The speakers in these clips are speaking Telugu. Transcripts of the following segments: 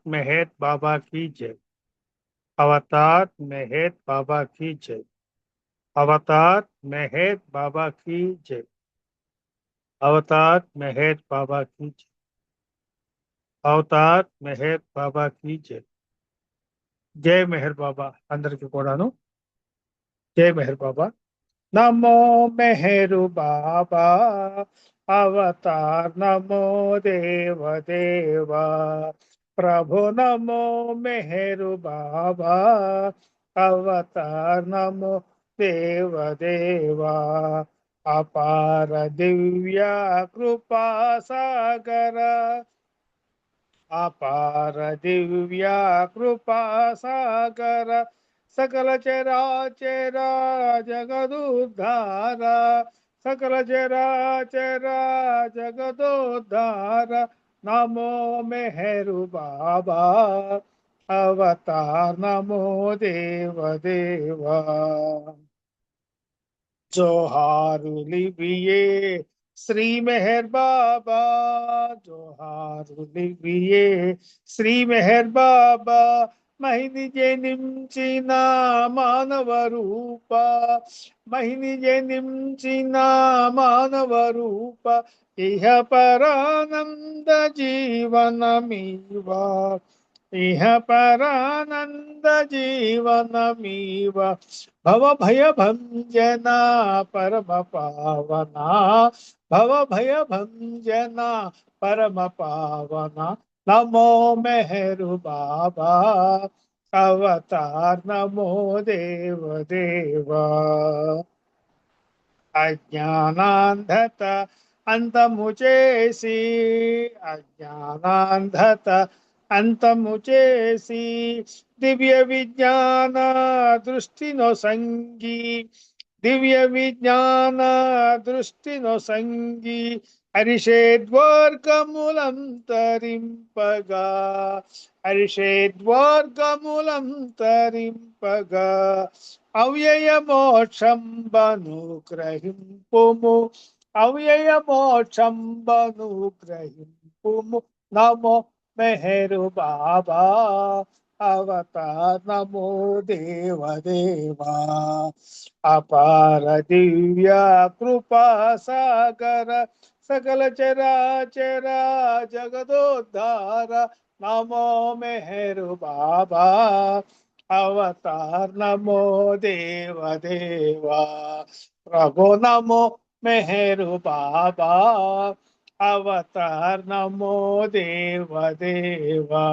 मेहर बाबा की जय। अवतार मेहर बाबा की जय। अवतार मेहर बाबा की जय। अवतार मेहर बाबा की जय। अवतार मेहर बाबा की जय। जय मेहर बाबा अंदर की కూడాను जय मेहर बाबा। नमो मेहरु बाबा अवतार नमो देव देवा। प्रभु नमो मेहरु बाबा अवतार नमो देव देवा। अपार दिव्या कृपा सागर अपार दिव्या कृपा सागर सकल चराचरा जगदुद्धार सकल चराचरा जगदुद्धार नमो मेहरु बाबा अवतार नमो देव देवा। जोहारुलिबिये श्री मेहर बाबा जोहारुलिबिये श्री मेहर बाबा महिनि जनिंచిన మానవ రూప महिनि जनिंచిన మానవ రూప ఇహ పరానంద జీవనమీవా इह परानंद जीवनमीव भव भय भंजना परम पावना भव भय भंजना परम पावना नमो मेहरु बाबा अवतार नमो देव देवा। అజ్ఞానాంధత అంతము చేసి అజ్ఞానాంధత అంతము చేసి దివ్య విజ్ఞాన దృష్టినో సంగి దివ్య విజ్ఞాన దృష్టినో సంగి హరిషేద్వర్గములంతరింపగా హరిషేద్వర్గములంతరింపగా అవ్యయ మోక్షం బను గ్రహింపుము అవ్యయ మోక్షం బను గ్రహింపుము నమో మెహరు బాబా అవతార్ నమో దేవ దేవా। అపార దివ్య కృపా సాగర सकल चराचरा जगदोद्धार नमो मेहरु बाबा अवतार नमो देव देवा। प्रभु नमो मेहरु बाबा अवतार नमो देव देवा।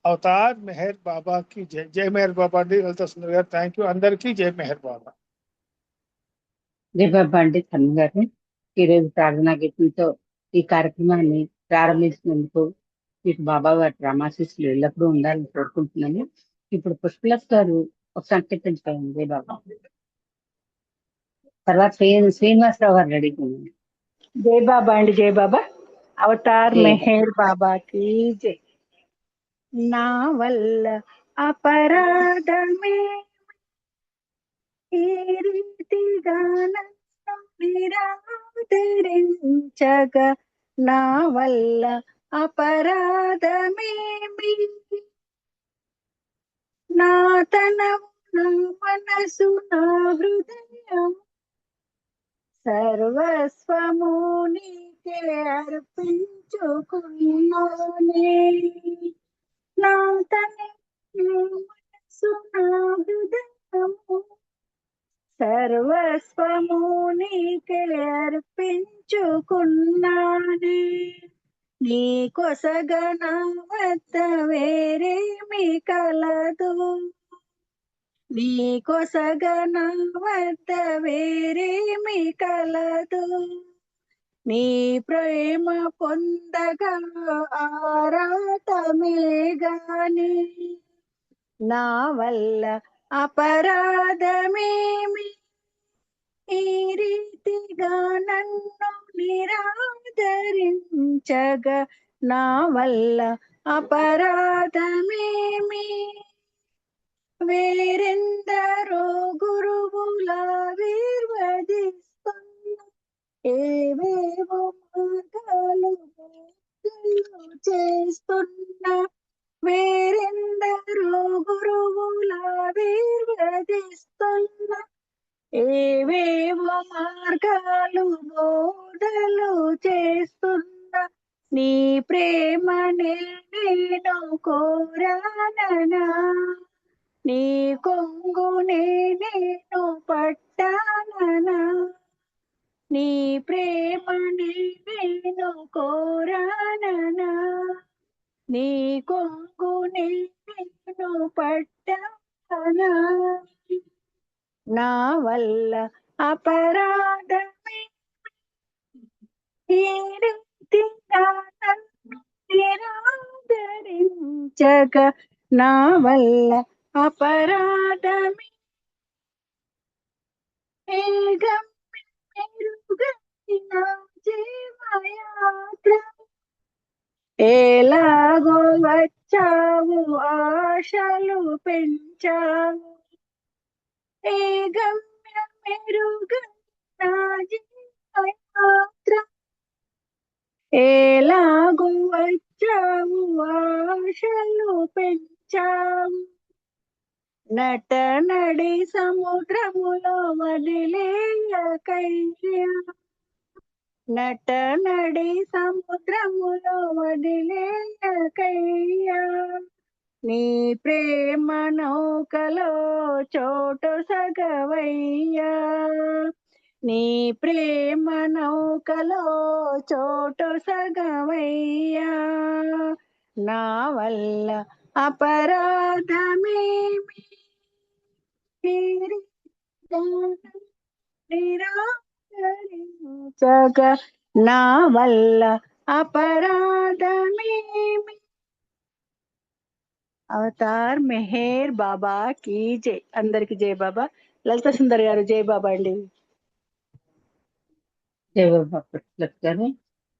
अवतार मेहर बाबा की जय। जय मेहर बाबा डी ललिता सुंदर गाరు థ్యాంక్ యూ అందరికీ జై మెహర్ బాబా। జయబాబా అండి ధన్య గారు ఈరోజు ప్రార్థనా గీతంతో ఈ కార్యక్రమాన్ని ప్రారంభించినందుకు మీకు బాబా వారి రామాశీస్సులు ఎల్లప్పుడూ ఉండాలని కోరుకుంటున్నాను. ఇప్పుడు పుష్పలత గారు ఒక సంకీర్తించుకోండి జయబాబా. తర్వాత శ్రీనివాసరావు గారు రెడీగా ఉన్నారు. జై బాబా అండి, జై బాబా. అవతార్ జై బాబా. మెహర్ బాబా की जय। నా వల్ల అపరాధమే ఈ రీతిగా నన్ను నిరాదరించగా, నా వల్ల అపరాధమేమి, నా తనము నా మనసు నా హృదయం సర్వస్వము నీకే అర్పించుకున్నానే, నా తనము నా మనసు నా హృదయము సర్వస్వము నీకే అర్పించుకున్నానే, నీ కొసగా నా వద్ద వేరేమి కలదు, నీ కొసగా నా వద్ద వేరేమి కలదు, నీ ప్రేమ పొందగా ఆరాటమే గాని, నా వల్ల అపరాధమేమి ఈ రీతిగా నన్ను నిరాదరించగా, నా వల్ల అపరాధమేమి, వేరెందరో గురువుల వీర్వదిస్తున్న ఏవేవో మార్గాలు చేస్తున్నా, వేరెందరో గురువుల వీర్వదిస్తున్న ఏవేవో మార్గాలు బోధలు చేస్తున్న నీ ప్రేమనే నేను కోరాననా నీ కొంగునే నేను పట్టాననా నీ ప్రేమనే నేను కోరాననా నీ కొంగునే నేను పట్టానా నా వల్ల అపరాధమే ఈ రీతిగా నన్ను నిరాదరించగా నా వల్ల అపరాధమే మెరుగైన జీవయాత్ర ఎలాగో వచ్చావు ఆశలు పెంచావు ఏ గమ్యం మెరుగైన జీవయాత్ర ఎలాగో వచ్చావు ఆశలు పెంచావు నట నడి సముద్రములో వదిలేయకయ్యా నట నడి సముద్రములో వదిలేయకయ్యా నీ ప్రేమ నౌకలో చోటు సగవయ్యా నీ ప్రేమ నౌకలో చోటు సగవయ్యా నా వల్ల అపరాధమేమి నిరాకరించగా నా వల్ల అపరాధమేమి అవతార్ మెహర్ బాబా की జై అందరికి జై బాబా లలిత సుందర్ గారు జై బాబా అండి జై బాబా ప్రతిలత్ గారు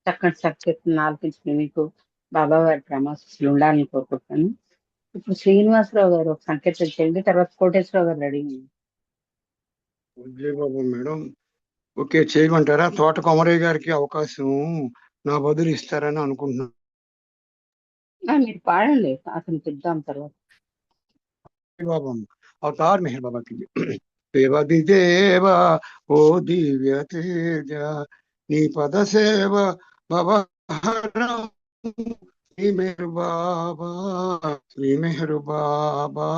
చక్కటి సబ్జెక్ట్ ఆలపించిన మీకు బాబా వారి ప్రమాశిస్సులు ఉండాలని కోరుకుంటున్నాను. ఇప్పుడు శ్రీనివాసరావు గారు ఒక సంకేతం చేయండి, తర్వాత కోటేశ్వరరావు గారు రెడీ జై బాబు మేడం. ఓకే, చేయమంటారా? తోట కొమరయ్య గారికి అవకాశం నా బదులు ఇస్తారని అనుకుంటున్నాను. మీరు పాడండి, అతను తిద్దాం తర్వాత. జై బాబు. అవతార్ మెహర్ బాబాకి దేవది దేవ ఓ దివ్య తేజ నీ పద సేవ భవహరం శ్రీ మెహరు బాబా శ్రీ మెహరు బాబా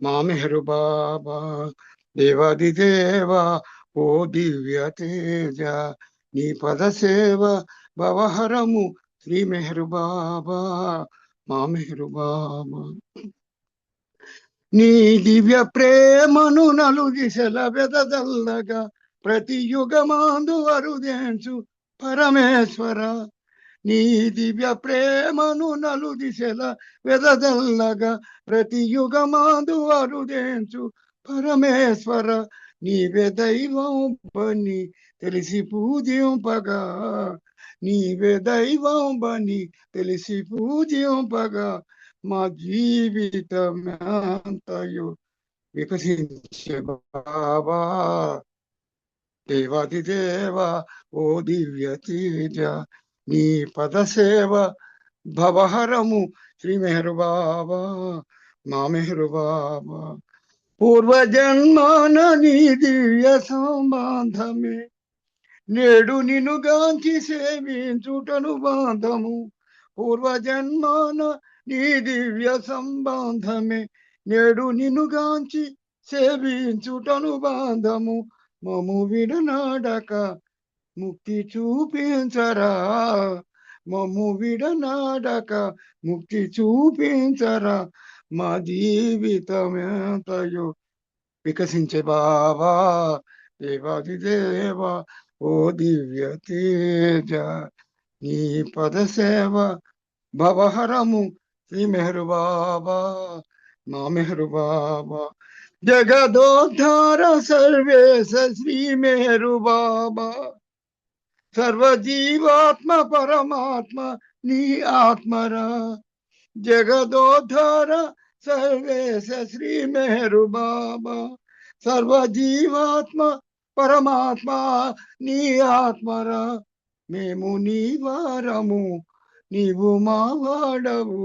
మా మెహరు బాబా దేవాది దేవ ఓ దివ్య తేజ నీ పద సేవ భవహరము శ్రీ మెహరు బాబా మా మెహరు బాబా నీ దివ్య ప్రేమను నలు దిశల వెదజల్లగా ప్రతి యుగమాందు అరుదేంచు పరమేశ్వర నీ దివ్య ప్రేమను నలు దిశల వెదజల్లగా ప్రతి యుగమాందు అరుదేంచు పరమేశ్వర నీవే దైవం బని తెలిసి పూజింపగా నీవే దైవం బని తెలిసి పూజింపగా మా జీవితమంతయు వికసించే బాబా దేవాది దేవ ఓ దివ్య తేజ నీ పద సేవ భవహరము శ్రీ మెహరు బాబా మా మెహరు బాబా పూర్వజన్మాన నీ దివ్య సంబంధమే నేడు నిన్ను గాంచి సేవించుటను బాంధము పూర్వజన్మాన నీ దివ్య సంబంధమే నేడు నిన్ను గాంచి సేవించుటను బాంధము మము విడనాడక ముక్తి చూపించరా మము విడనాడక ముక్తి చూపించరా మా జీవితమేంతయో వికసించే బాబా దేవాది దేవ ఓ దివ్య తేజ నీ పద సేవ భవహరము శ్రీ మెహరు బాబా మా మెహరు బాబా జగదోద్ధార సర్వేశ శ్రీ మెహరు బాబా సర్వజీవాత్మ పరమాత్మ నీ ఆత్మరా జగదోద్ధార సర్వేశ శ్రీ మెహరు బాబా సర్వజీవాత్మ పరమాత్మ నీ ఆత్మరా మేము నీ వారము నీవు మా వాడవు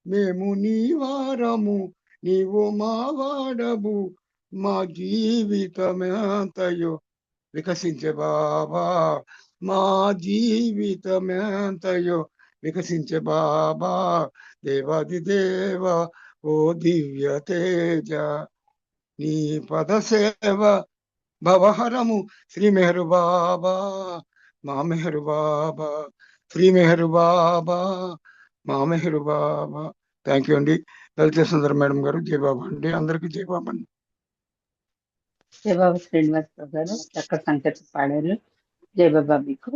మేము నీ వారము, నీవు మా వాడవు, మా జీవితమంతయు వికసించే బాబా, మా జీవితమంతయు వికసించే బాబా, దేవాది దేవ ఓ దివ్య తేజ, నీ పద సేవ భవహరము శ్రీ మెహరు బాబా, మా మెహరు బాబా, శ్రీ మెహరు బాబా, మా మెహరు బాబా. థ్యాంక్ యూ అండి. లలిత సుందర్ మేడం గారు. జై బాబా అండి. అందరికీ జై బాబా అండి. జయబాబు శ్రీనివాసరావు గారు చక్కగా సంకీర్తన పాడారు. జయబాబా మీకు.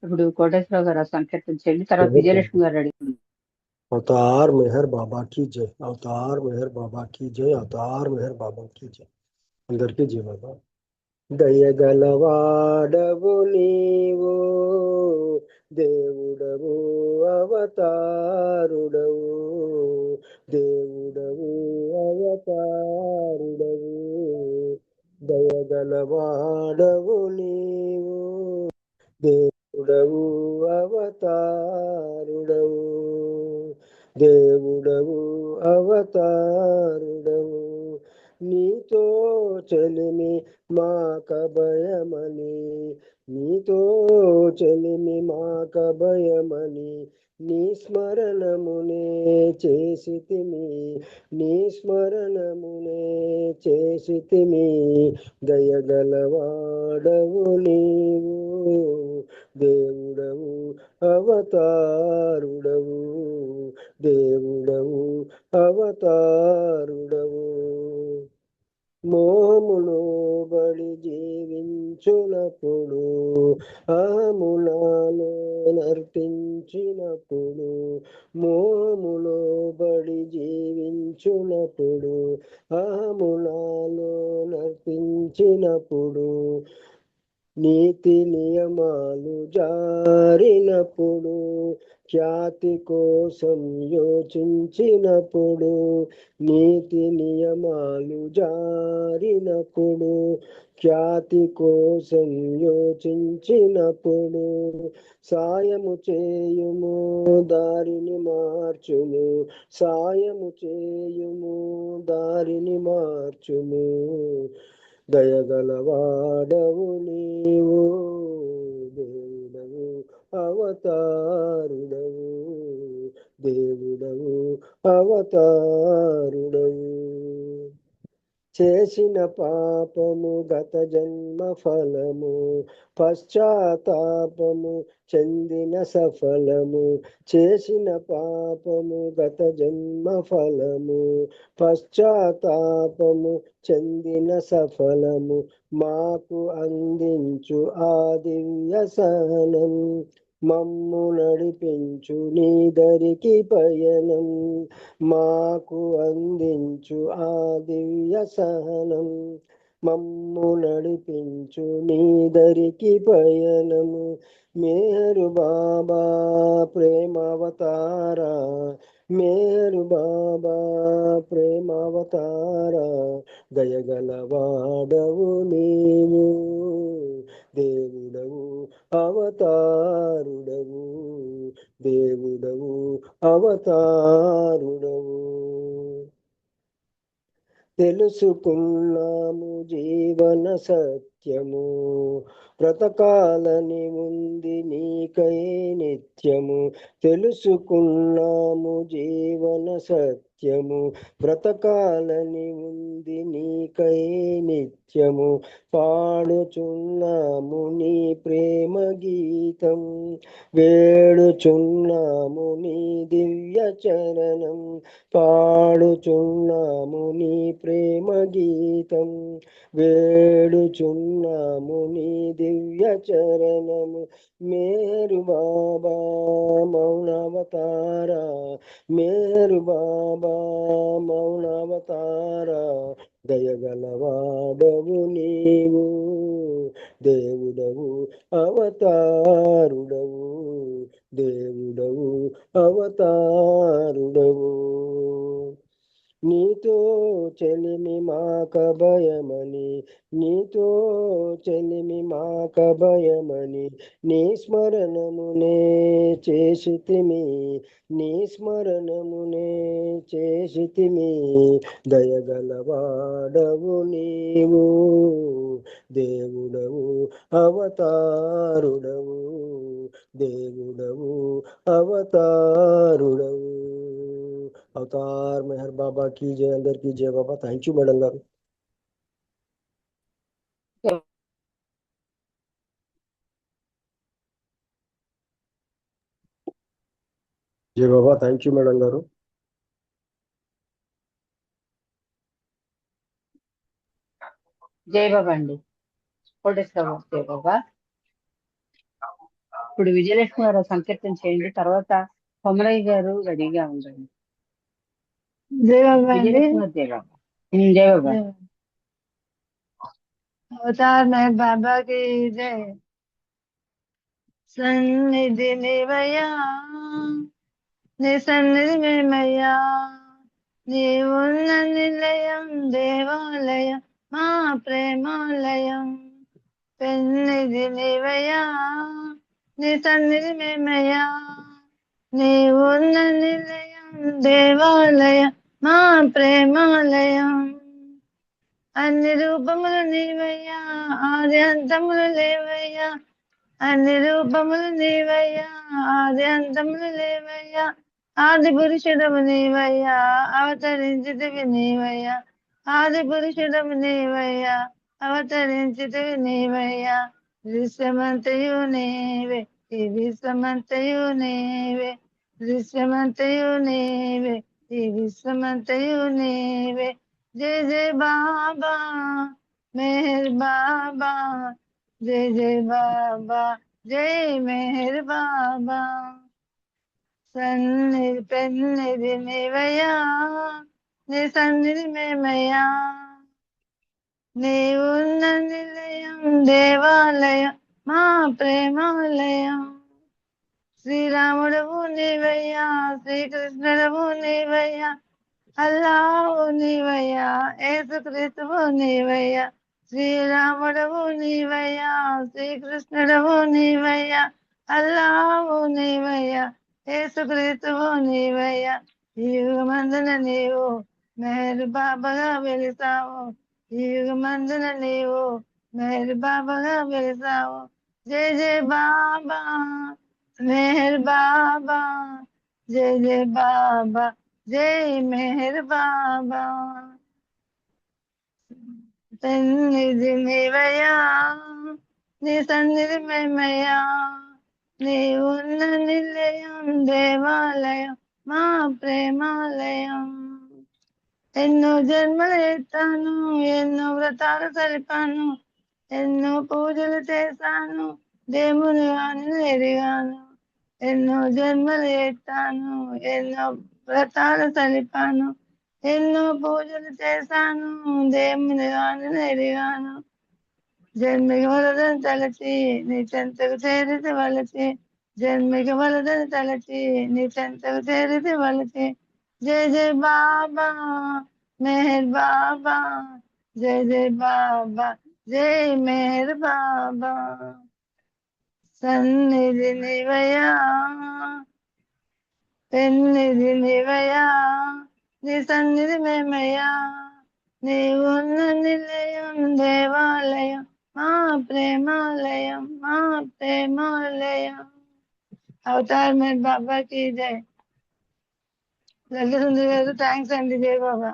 ఇప్పుడు కోటేశ్వరరావు గారు ఆ సంకీర్తన చేయండి, తర్వాత విజయలక్ష్మి గారు అడిగింది. अवतार मेहर बाबा की जय, अवतार मेहर बाबा की जय, अवतार मेहर बाबा की जय. अंदर की जय बाबा. దయగలవాడవు నీవు, దేవుడవు అవతారుడవు, దేవుడవు అవతారుడవు, దయగలవాడవు నీవు, దేవుడవు అవతారుడవు, దేవుడవు అవతారుడవు, నీతో చెలిమి మాకభయమని, నీతో చెలిమి మాకభయమని, నీ స్మరణమునే చేసితిమి, నీ స్మరణమునే చేసితిమి, దయగలవాడవు నీవు, దేవుడవు అవతారుడవు, దేవుడవు అవతారుడవు, మోములో బడి జీవించునప్పుడు, అహమునాలో నర్తించినప్పుడు, మోములో బడి జీవించునప్పుడు, అహమునాలో నర్తించినప్పుడు, నీతి నియమాలు జారినప్పుడు, ఖ్యాతి కోసం యోచించినప్పుడు, నీతి నియమాలు జారినప్పుడు, ఖ్యాతి కోసం యోచించినప్పుడు, సాయము చేయుము దారిని మార్చుము, సాయము చేయుము దారిని మార్చుము, దయగలవాడవు నీవు, దేవుడవు అవతారుడవు, దేవుడవు అవతారుడవు, చేసిన పాపము గత జన్మ ఫలము, పశ్చాత్తాపము చెందిన సఫలము, చేసిన పాపము గత జన్మ ఫలము, పశ్చాత్తాపము చెందిన సఫలము, మాకు అందించు ఆ దివ్య సహనం, మమ్ము నడిపించు నీ దరికి పయనం, మాకు అందించు ఆ దివ్య సహనం, మమ్ము నడిపించు నీ దరికి పయనము, మేరు బాబా ప్రేమావతారా, మేరు బాబా ప్రేమావతారా, దయగలవాడవు నీవు, దేవుడవు అవతారుడవు, దేవుడవు అవతారుడవు, తెలుసుకున్నాము జీవన సత్యము, బ్రతకాలని ఉంది నీకై నిత్యము, తెలుసుకున్నాము జీవన సత్యము, బ్రతకాలని ఉంది నీకై నిత్యము, పాడుచున్నాము నీ ప్రేమ గీతం, వేడుచున్నాము నీ దివ్య చరణం, పాడుచున్నాము నీ ప్రేమ గీతం, వేడుచున్నాము నీ దివ్య చరణము, మేరు బాబా మౌనావతారా, మేరు బాబా మౌనావతారా, దయగలవాడవు నీవు, దేవుడవు అవతారుడవు, దేవుడవు అవతారుడవు, నీతో చెలిమి మాక భయమని, నీతో చెలిమి మాక భయమని, నీ స్మరణమునే చేసితిమి, నీ స్మరణమునే చేసితిమి. దయగలవాడవు నీవు, దేవుడవు అవతారుడవు, దేవుడవు అవతారుడవు. అవతార్ మెహర్ బాబా की जय. अंदर की जय बाबा. थैंक यू मैडम गाరు. జై బాబా. థ్యాంక్ యూ మేడం గారు. జై బాబా అండి. కోటేశ్వర జై బాబా. ఇప్పుడు విజయలక్ష్మి గారు సంకీర్తన చేయండి, తర్వాత కొమరయ్య గారు రెడీగా ఉండండి. జై బాబా అండి. విజయలక్ష్మి గారు జై బాబా. జై బాబా. అవతార్ మెహర్ బాబా की जय. సన్నిధి నివయా, నీ సన్నిధి మేమయ్యా, నీవున్న నిలయం దేవాలయం మా ప్రేమాలయం. పెన్నిధి నివయా, నీ సన్నిధి మేమయ్యా, నీవున్న నిలయం దేవాలయం మా ప్రేమాలయం. అన్ని రూపములు నీవయ్యా, ఆది అంతములు లేవయ్యా, అన్ని రూపములు నీవయ్యా, ఆది అంతములు లేవయ్యా. ఆది పురుషుడము నీవయ్యా, అవతరించితివి నీవయ్యా, ఆది పురుషుడము నీవయ్యా, అవతరించితివి నీవయ్యా. దృశ్యమంతయు నీవే, ఈ విశ్వమంతయు నీవే, దృశ్యమంతయు నీవే, ఈ విశ్వమంతయు నీవే. जय जय बाबा मेहर बाबा, जय जय बाबा, जय मेहर बाबा. సన్నిధి పెన్నిధి నీవయ్యా, నీ సన్నిధి మేమయ్యా, నీవున్న నిలయం దేవాలయం మా ప్రేమాలయం. శ్రీరాముడవు నీవయ్యా, శ్రీకృష్ణుడవు నీవయ్యా, అల్లాహు నీవయ్యా, యేసుక్రీస్తువు నీవయ్యా. శ్రీరాముడవు నీవయ్యా, శ్రీకృష్ణుడవు నీవయ్యా, అల్లాహు నీవయ్యా, యేసుక్రీస్తువు నీవయ్యా. ఈ యుగమందున నీవు మెహర్ బాబాగా వెలిసావు, ఈ యుగమందున నీవు మెహర్ బాబాగా వెలిసావు. జై జై బాబా మెహర్ బాబా, జై జై బాబా, జై మెహర్ బాబా. సన్నిధి నీవయ్యా, నీ సన్నిధి మేమయ్యా, నీ ఉన్న నిలయం దేవాలయం మా ప్రేమాలయం. ఎన్నో జన్మలు ఎత్తాను, ఎన్నో వ్రతాలు సరిపాను, ఎన్నో పూజలు చేశాను, దేవుని వాణిని ఎరిగాను. ఎన్నో జన్మలు ఎత్తాను, ఎన్నో వ్రతాలు సలిపాను, ఎన్నో పూజలు చేశాను, దేవుని వాణిని ఎరిగాను. జన్మికి వలదని తలచి నీ చెంతకు చేరితే వలచి, జన్మికి వలదని తలచి నీ చెంతకు చేరితే వలచి. జై జై బాబా మెహర్ బాబా, జై జై బాబా, జై మెహర్ బాబా. సన్నిధి నివయా, పెన్నిధి నివయా, నీ సన్నిధి మేమయ్యా, నీవున్న నిలయం దేవాలయం మా ప్రేమాలయం మా ప్రేమాలయం. అవతార్ మెహర్ బాబా की जय. లలిత సుందరి గారు థ్యాంక్స్ అండి. జై బాబా.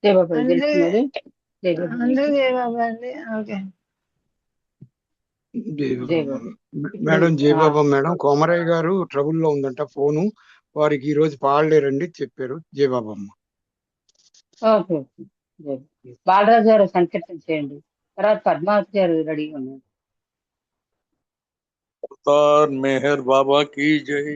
జై బాబా. విజయలక్ష్మి గారు జై బాబా. అందరూ జై బాబా అండి. ఓకే. జై జై బాబా. బాబా. మేడం జై బాబా. మేడం కోమరయ్య గారు ట్రబుల్ లో ఉందంట ఫోను, వారికి ఈ రోజు పాడలేరండి చెప్పారు. జై బాబా అమ్మ. Okay okay. జై బాబా. బాలరాజు గారు సంకీర్తన చేయండి, తర్వాత పద్మావతి గారు రెడీగా ఉన్నారు. अवतार मेहर बाबा की जय.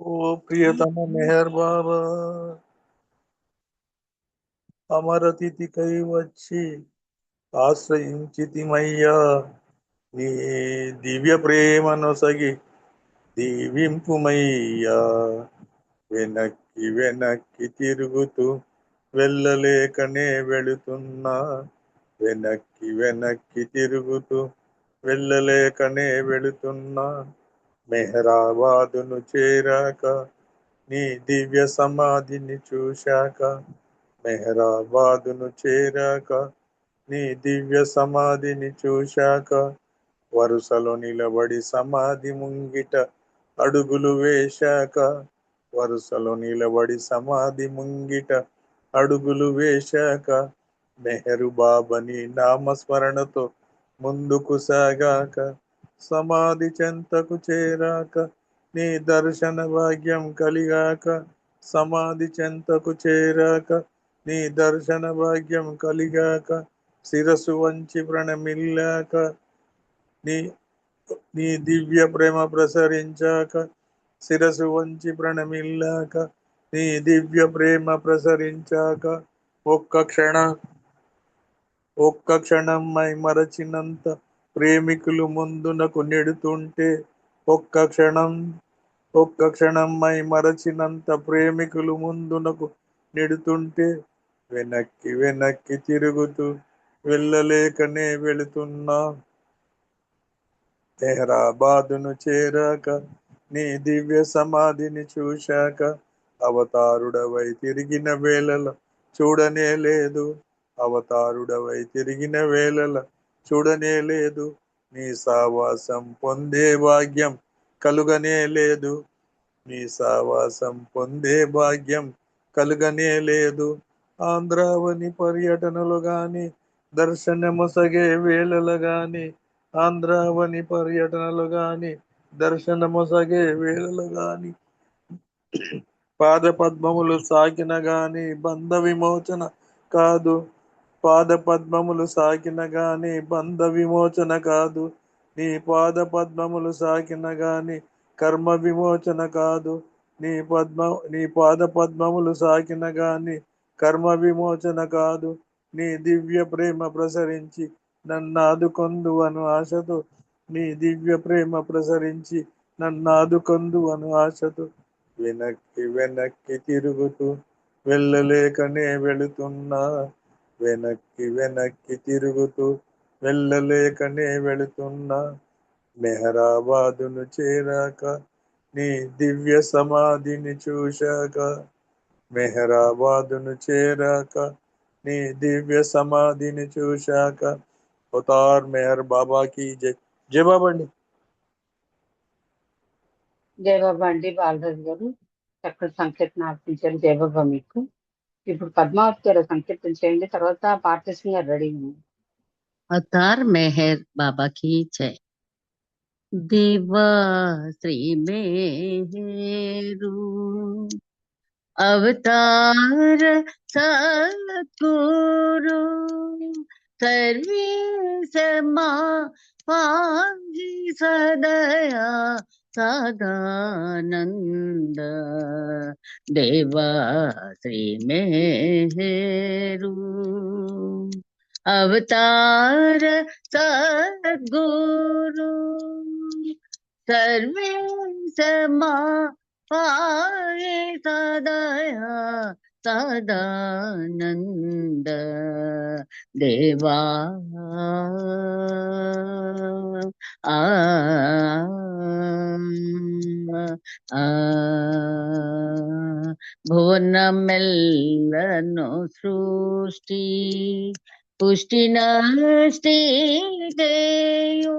ఓ ప్రియతమ మెహర్ బాబా, అమరతిథికై వచ్చి ఆశ్రయించితిమయ్యా. నీ దివ్య ప్రేమనొసగి దీవింపుమయ్యా. వెనక్కి వెనక్కి తిరుగుతూ వెళ్ళలేకనే వెళుతున్నా. వెనక్కి వెనక్కి తిరుగుతూ వెళ్ళలేకనే వెళుతున్నా. మెహరాబాదును చేరాక నీ దివ్య సమాధిని చూశాక. మెహరాబాదును చేరాక నీ దివ్య సమాధిని చూశాక. వరుసలో నిలబడి సమాధి ముంగిట అడుగులు వేశాక. వరుసలో నిలబడి సమాధి ముంగిట అడుగులు వేశాక. మెహరు బాబని నామస్మరణతో ముందుకు సాగాక. సమాధి చెంతకు చేరాక నీ దర్శన భాగ్యం కలిగాక. సమాధి చెంతకు చేరాక నీ దర్శన భాగ్యం కలిగాక. శిరసు వంచి ప్రణమిల్లాక నీ నీ దివ్య ప్రేమ ప్రసరించాక. శిరసు వంచి ప్రణమిల్లాక నీ దివ్య ప్రేమ ప్రసరించాక. ఒక్క క్షణం మై మరచినంత ప్రేమికులు ముందునకు నెడుతుంటే. ఒక్క క్షణం మై మరచినంత ప్రేమికులు ముందునకు నెడుతుంటే. వెనక్కి వెనక్కి తిరుగుతూ వెళ్ళలేకనే వెళుతున్నా. మెహరాబాదును చేరాక నీ దివ్య సమాధిని చూశాక. అవతారుడవై తిరిగిన వేళల చూడనే లేదు. అవతారుడవై తిరిగిన వేళల చూడనే లేదు. నీ సావాసం పొందే భాగ్యం కలుగనే లేదు. నీ సావాసం పొందే భాగ్యం కలుగనే లేదు. ఆంధ్రావని పర్యటనలు గాని దర్శనమొసగే వేళలు గాని. ఆంధ్రావని పర్యటనలు గాని దర్శనమొసగే వేళలు గాని. పాద పద్మములు సాకిన గాని బంధ విమోచన కాదు. పాద పద్మములు సాకిన గాని బంధ విమోచన కాదు. నీ పాద పద్మములు సాకిన గాని కర్మ విమోచన కాదు. నీ పాద పద్మములు సాకిన గాని కర్మ విమోచన కాదు. నీ దివ్య ప్రేమ ప్రసరించి నన్నాదుకొందువను ఆశతో. నీ దివ్య ప్రేమ ప్రసరించి నన్నాదుకొందువను ఆశతో. వెనక్కి వెనక్కి తిరుగుతూ వెళ్ళలేకనే వెళుతున్నా. వెనక్కి వెనక్కి తిరుగుతూ వెళ్ళలేకనే వెళుతున్నా. మెహరాబాదును చేరాక నీ దివ్య సమాధిని చూశాక. మెహరాబాదును చేరాక నీ దివ్య సమాధిని చూశాక. అవతార్ మెహర్ బాబాకి జై. జై బాబా అండి. జయబాబా అండి బాలరాజు గారు, చక్కటి సంకీర్తన ఆర్పించారు జయబాబా మీకు. ఇప్పుడు పద్మావతి గారు సంకీర్తన చేయండి, తర్వాత పార్టీషన్ గారు రెడీ ఉంది. अवतार मेहर बाबा की जय। देवा श्री मेहरु अवतार सद्गुरु सर्वेशमा पाहि सदया सदानंद। देवा श्री मेहरु अवतार सद्गुरु सर्वेशमा पाहि सदया सदानंद। देवा आ భువనమెల్లను సృష్టి పుష్టి నష్టి దేయో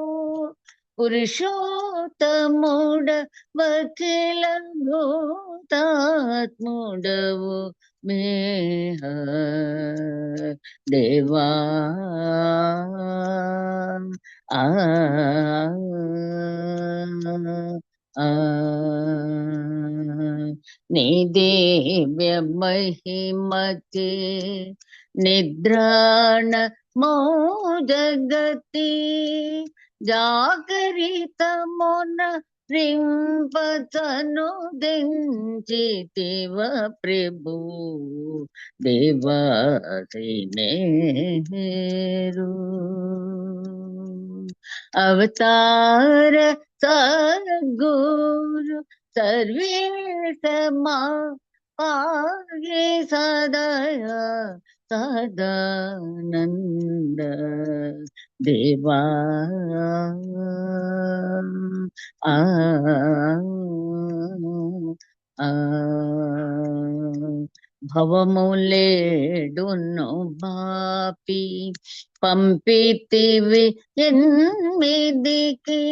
పురుషోత్తముడ వకిల భూతాత్ముడవు మేహ దేవా ఆ నీ దివ్య మహిమతి నిద్రాణ మో జగతి జాగరిత మొన రింపచను దించితివ ప్రభు దేవాసి మేరు అవతార సద్గురు సర్వేశమా పాగే సదయ సదానంద దేవా ఆ ఆ భవములేడును బాపి పంపితివి ఎన్మిదికి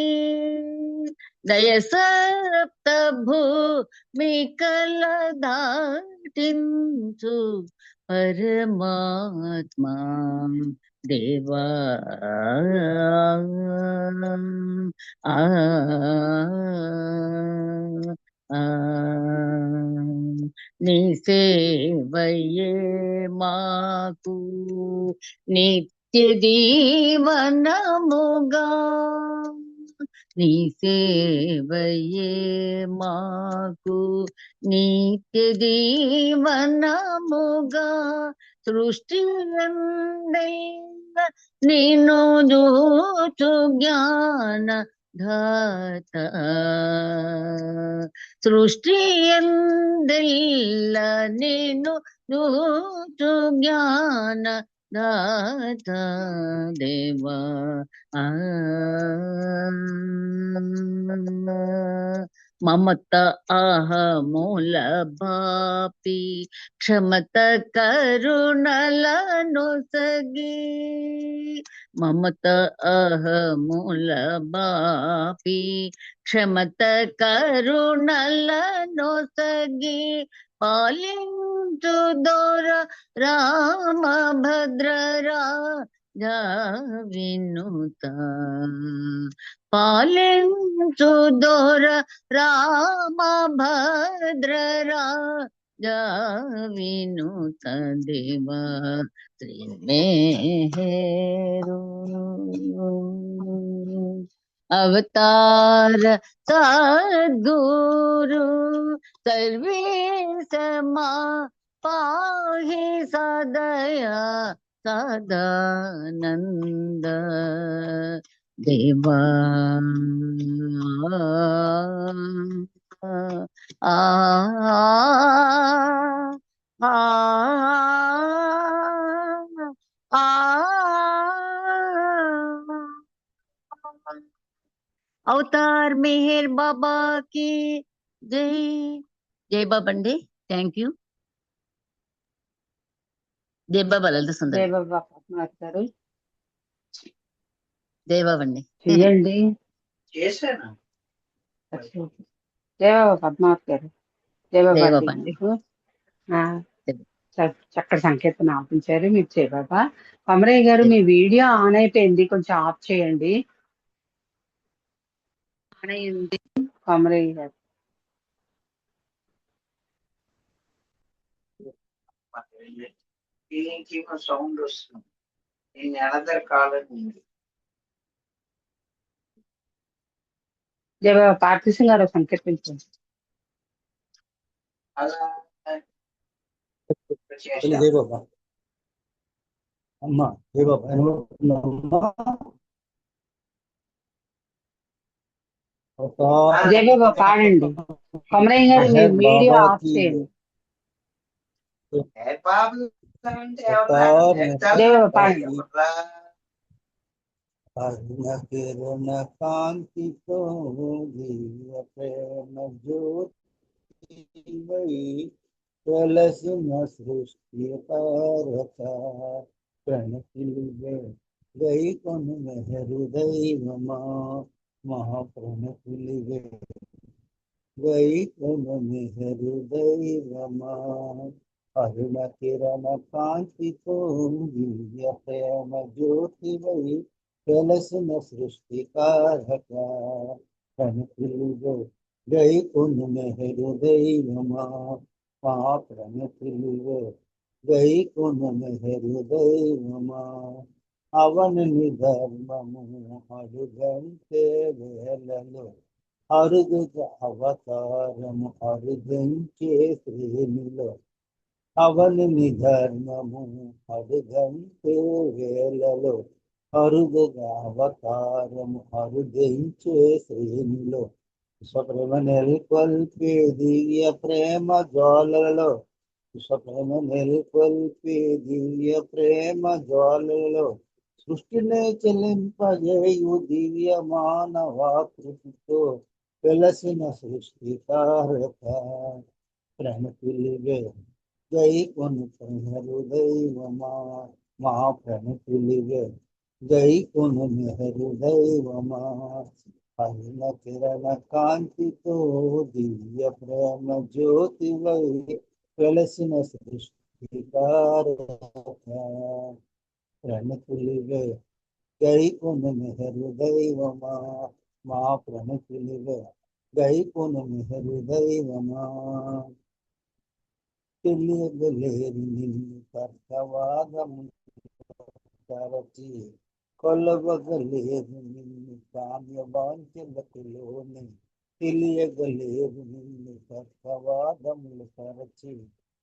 దయసప్త భూమికల దాటించు పరమాత్మా దేవా ఆ నీ సేవయే మాకు నిత్య జీవనముగా నీ సేవయే మాకు నిత్య జీవనముగా సృష్టి నిన్ను చూచు జ్ఞాన ధాత సృష్టి ఎందెల్ల నిన్ను చూచు జ్ఞాన దాత దేవా మమత అహమూల బాపి క్షమత కరుణలను సగి మమత అహమూల బాపి క్షమత కరుణలను సగి పాలించు దోర రామభద్రరా వినుత పాలించు దోర రామభద్రరా వినుత దేవా శ్రీమేరు అవతార సద్గురు సర్వేశమా పాహి సదయా సదానంద దేవా ఆ అవతార్ మెహర్ బాబా కి జై జై బాబా అండి. Thank you. జై బాబా లలిత సుందరి. జయ బాబా పద్మావతి గారు జై బాబా అండి. చెయ్యండి. జయ బాబా పద్మావతి గారు. జయ జై బాబా బాబా అండి. చక్కటి సంకేతం ఆపించారు మీరు. జయ బాబా. కొమరయ్య గారు మీ వీడియో ఆన్ అయిపోయింది, కొంచెం ఆఫ్ చేయండి. ఆన్ అయ్యింది కొమరయ్య గారు. సౌండ్ వస్తుంది. నేను ఎనదర్ కాలని జయ బాబా పార్టీసింగ్ గారు సంకేతించండి. అలా జై బాబా అమ్మా. జై బాబా జయ బాబా పాడండి. కొమరయ్య గారు మీ వీడియో ఆఫ్ చేయండి. జయ బాబా పాడండి. కిరణ కాంతితో ప్రేమ జ్యోతి తులసిన సృష్టి తారక ప్రణతిలుగే గై కొను హృదయమా మహాప్రణతిలుగే గై కొను హృదయమా అరుణ కిరణ కాంతితో దివ్య ప్రేమ జ్యోతి వై వెలసిన సృష్టికారక ప్రణతిలుగే గై కొను హృదయమా మా ప్రణతిలుగే గై కొను హృదయమా అవని ధర్మము అడుగంటే వేలలో అరుదుగా అవతారము అరుదించే శ్రేణిలో అవని నిధర్మము అరుగంటే వేలలో అరుదుగా అవతారము అరుదించే శ్రేణిలో విశ్వప్రేమ నెలకొల్పే దివ్య ప్రేమ జ్వాలలో విశ్వప్రేమ నెలకొల్పే దివ్య ప్రేమ జ్వాలలో సృష్టినే చెల్లింపజేయు దివ్య మానవాకృతితో వెలసిన సృష్టికారక ప్రణతులివే జై కొను మెహరు దైవమా మా ప్రణతులివే జై కొను మెహరు దైవమా అరుణ కిరణ కాంతితో దివ్య ప్రేమ జ్యోతివై వెలసిన సృష్టికారక ప్రణతులివే జై కొను మెహరు దైవమా మా ప్రణతులివే జై కొను మెహరు దైవమా తెలియగలేరు నిన్ను తర్కవాదము తరచి కొలవగలేరు నిన్ను కామ్యవాంఛలకులోని తెలియగలేరు నిన్ను తర్కవాదములు తరచి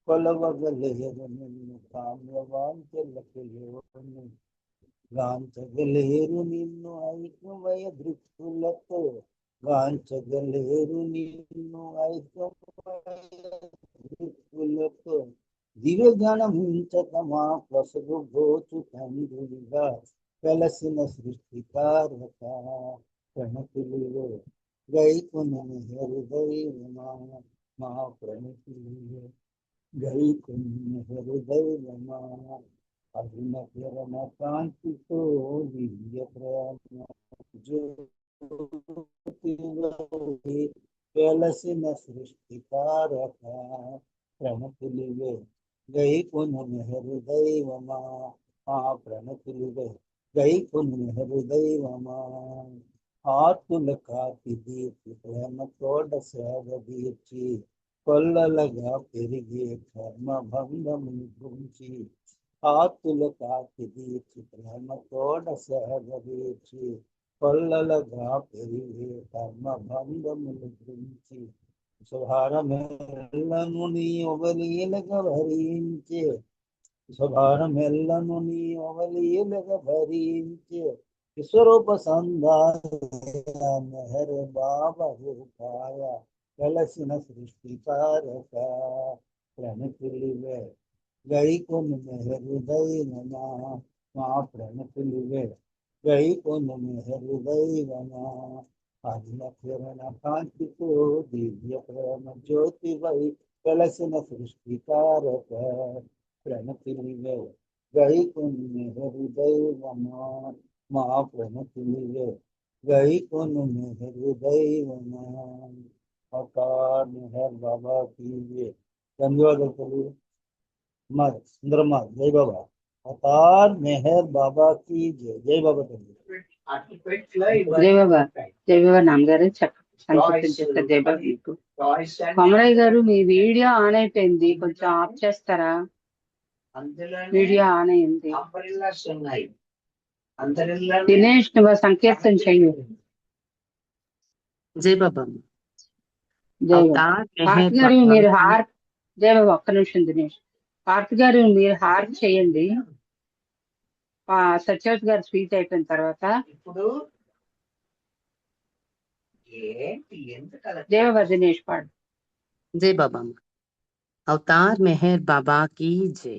కొలవగలేరు నిన్ను కామ్యవాంఛలకులోని గాంచగలేరు నిన్ను ఐక్యమయ దృక్కులతో గాంచగలేరు నిన్ను ఐక్యమయ దృక్కులతో దివ్య జ్ఞానముంచతమా ప్రసగు గోచు తండ్రిగా వెలసిన సృష్టికారక ప్రణతులు గైకును హృదయమా మా ప్రణతులు గైకును హృదయమా అరుణ కిరణ కాంతితో దివ్య ప్రేమ జ్యోతివై వెలసిన సృష్టికారక ప్రణతులివే గైకును హృదయమా ఆ ప్రణతులివే గైకును హృదయమా ఆర్తుల కాతి దీర్చి ప్రేమ తోడ సేవ దీర్చి కొల్లలుగా పెరిగే కర్మ భంగమును గురించి ఆర్తుల కాతి దీర్చి ప్రేమ తోడ సేవ దీర్చి కొల్లలుగా పెరిగే కర్మ భంగమును గురించి శుభారమెల్లను నీ అవలీలగా భరించే శుభారమెల్లను నీ అవలీలగా భరించే విశ్వరూప సందాయ మెహర్ బాబా రూపాయ వెలసిన సృష్టికారక ప్రణతులివే గైకొను మెహరు దైవమా మా ప్రణతులివే గైకొను మెహరు దైవమా అరుణ కిరణ కాంతితో దివ్య ప్రేమ జ్యోతివై వెలసిన సృష్టికారక ప్రణతులివే గైకొను మెహరు దైవమా మా ప్రణతులివే గైకొను మెహరు దైవమా అవతార్ మెహర్ బాబా కీజే ధన్యవాదాలు సుందరమ్మ జై బాబా అవతార్ మెహర్ బాబా की జై బాబా తల్లి జై బాబా నాన్నగారు సంకీర్తన చేస్తారు జై బాబా మీకు కొమరయ్య గారు మీ వీడియో ఆన్ అయిపోయింది కొంచెం ఆఫ్ చేస్తారా వీడియో ఆన్ అయింది దినేష్ నువ్వు సంకీర్తన చెయ్యి జై బాబా జై బాబా కార్త్ గారు మీరు హార్ జై బాబా ఒక్క నిమిషం దినేష్ కార్త్ గారు మీరు హార్ట్ చేయండి సత్యవతి గారు స్వీట్ అయిపోయిన తర్వాత ఇప్పుడు జై బాబా దినేష్ పాడు జై బాబా అవతార్ మెహర్ బాబా की जय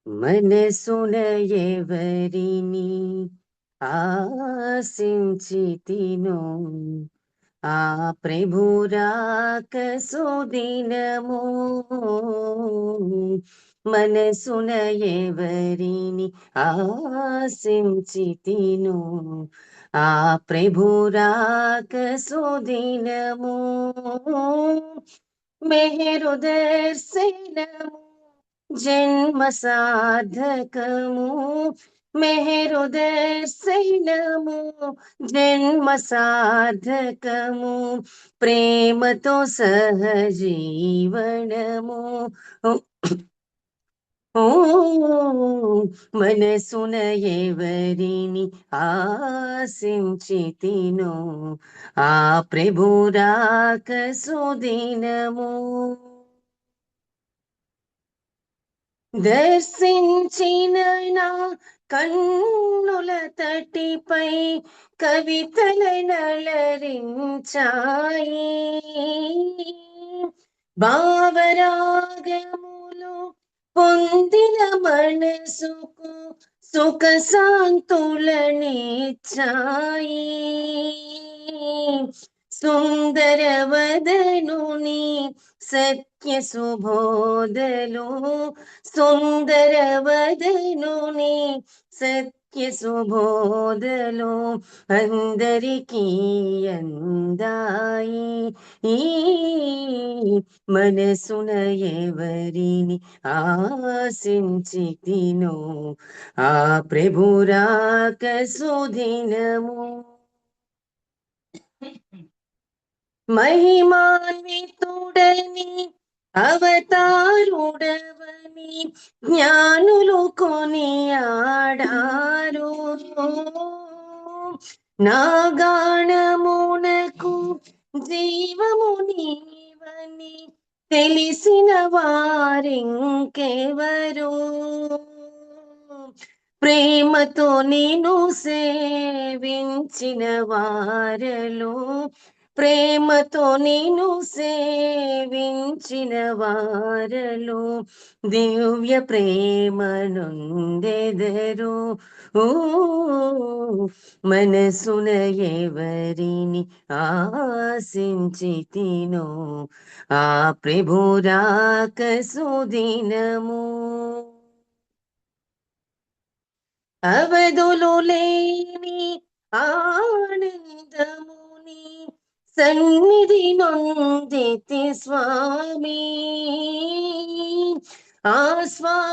మనసున ఎవరిని ఆశించితినో ఆ ప్రభురాక సుదినము మనసున ఎవరిని ఆశించితినో ఆ ప్రభురాక సుదినము మెహరు దర్శనము జన్మ సాధకము మెహరు దర్శనము జన్మ సాధకము ప్రేమతో సహజీవనము ఓ మనసున ఎవరిని ఆశించితినో ఆ ప్రభురాక సుదినము దర్శించిన నా కన్నుల తటిపై కవితల నలరించాయి భావరాగములు పొందిన మనసుకు సుఖ శాంతులనిచ్చాయి సుందర వదనుని సత్య సుబోధలు సుందర వదనుని సత్య సుబోధలు అందరికీ అందాయి ఈ మనసున ఎవరిని ఆశించితినో ఆ ప్రభురాక సుదినము మహిమాన్వితుడని అవతారుడవని జ్ఞానులు కొనియాడారు నా గానమునకు జీవము నీవని తెలిసిన వారింకెవరు ప్రేమతో నేను సేవించిన వారలు ప్రేమతో నేను సేవించిన వారలు దివ్య ప్రేమ నొందెదరు ఓ మనసున ఎవరిని ఆశించితినో ఆ ప్రభురాక సుదినము అవధులు లేని ఆనందముని సన్నిధి నొందితి స్వామి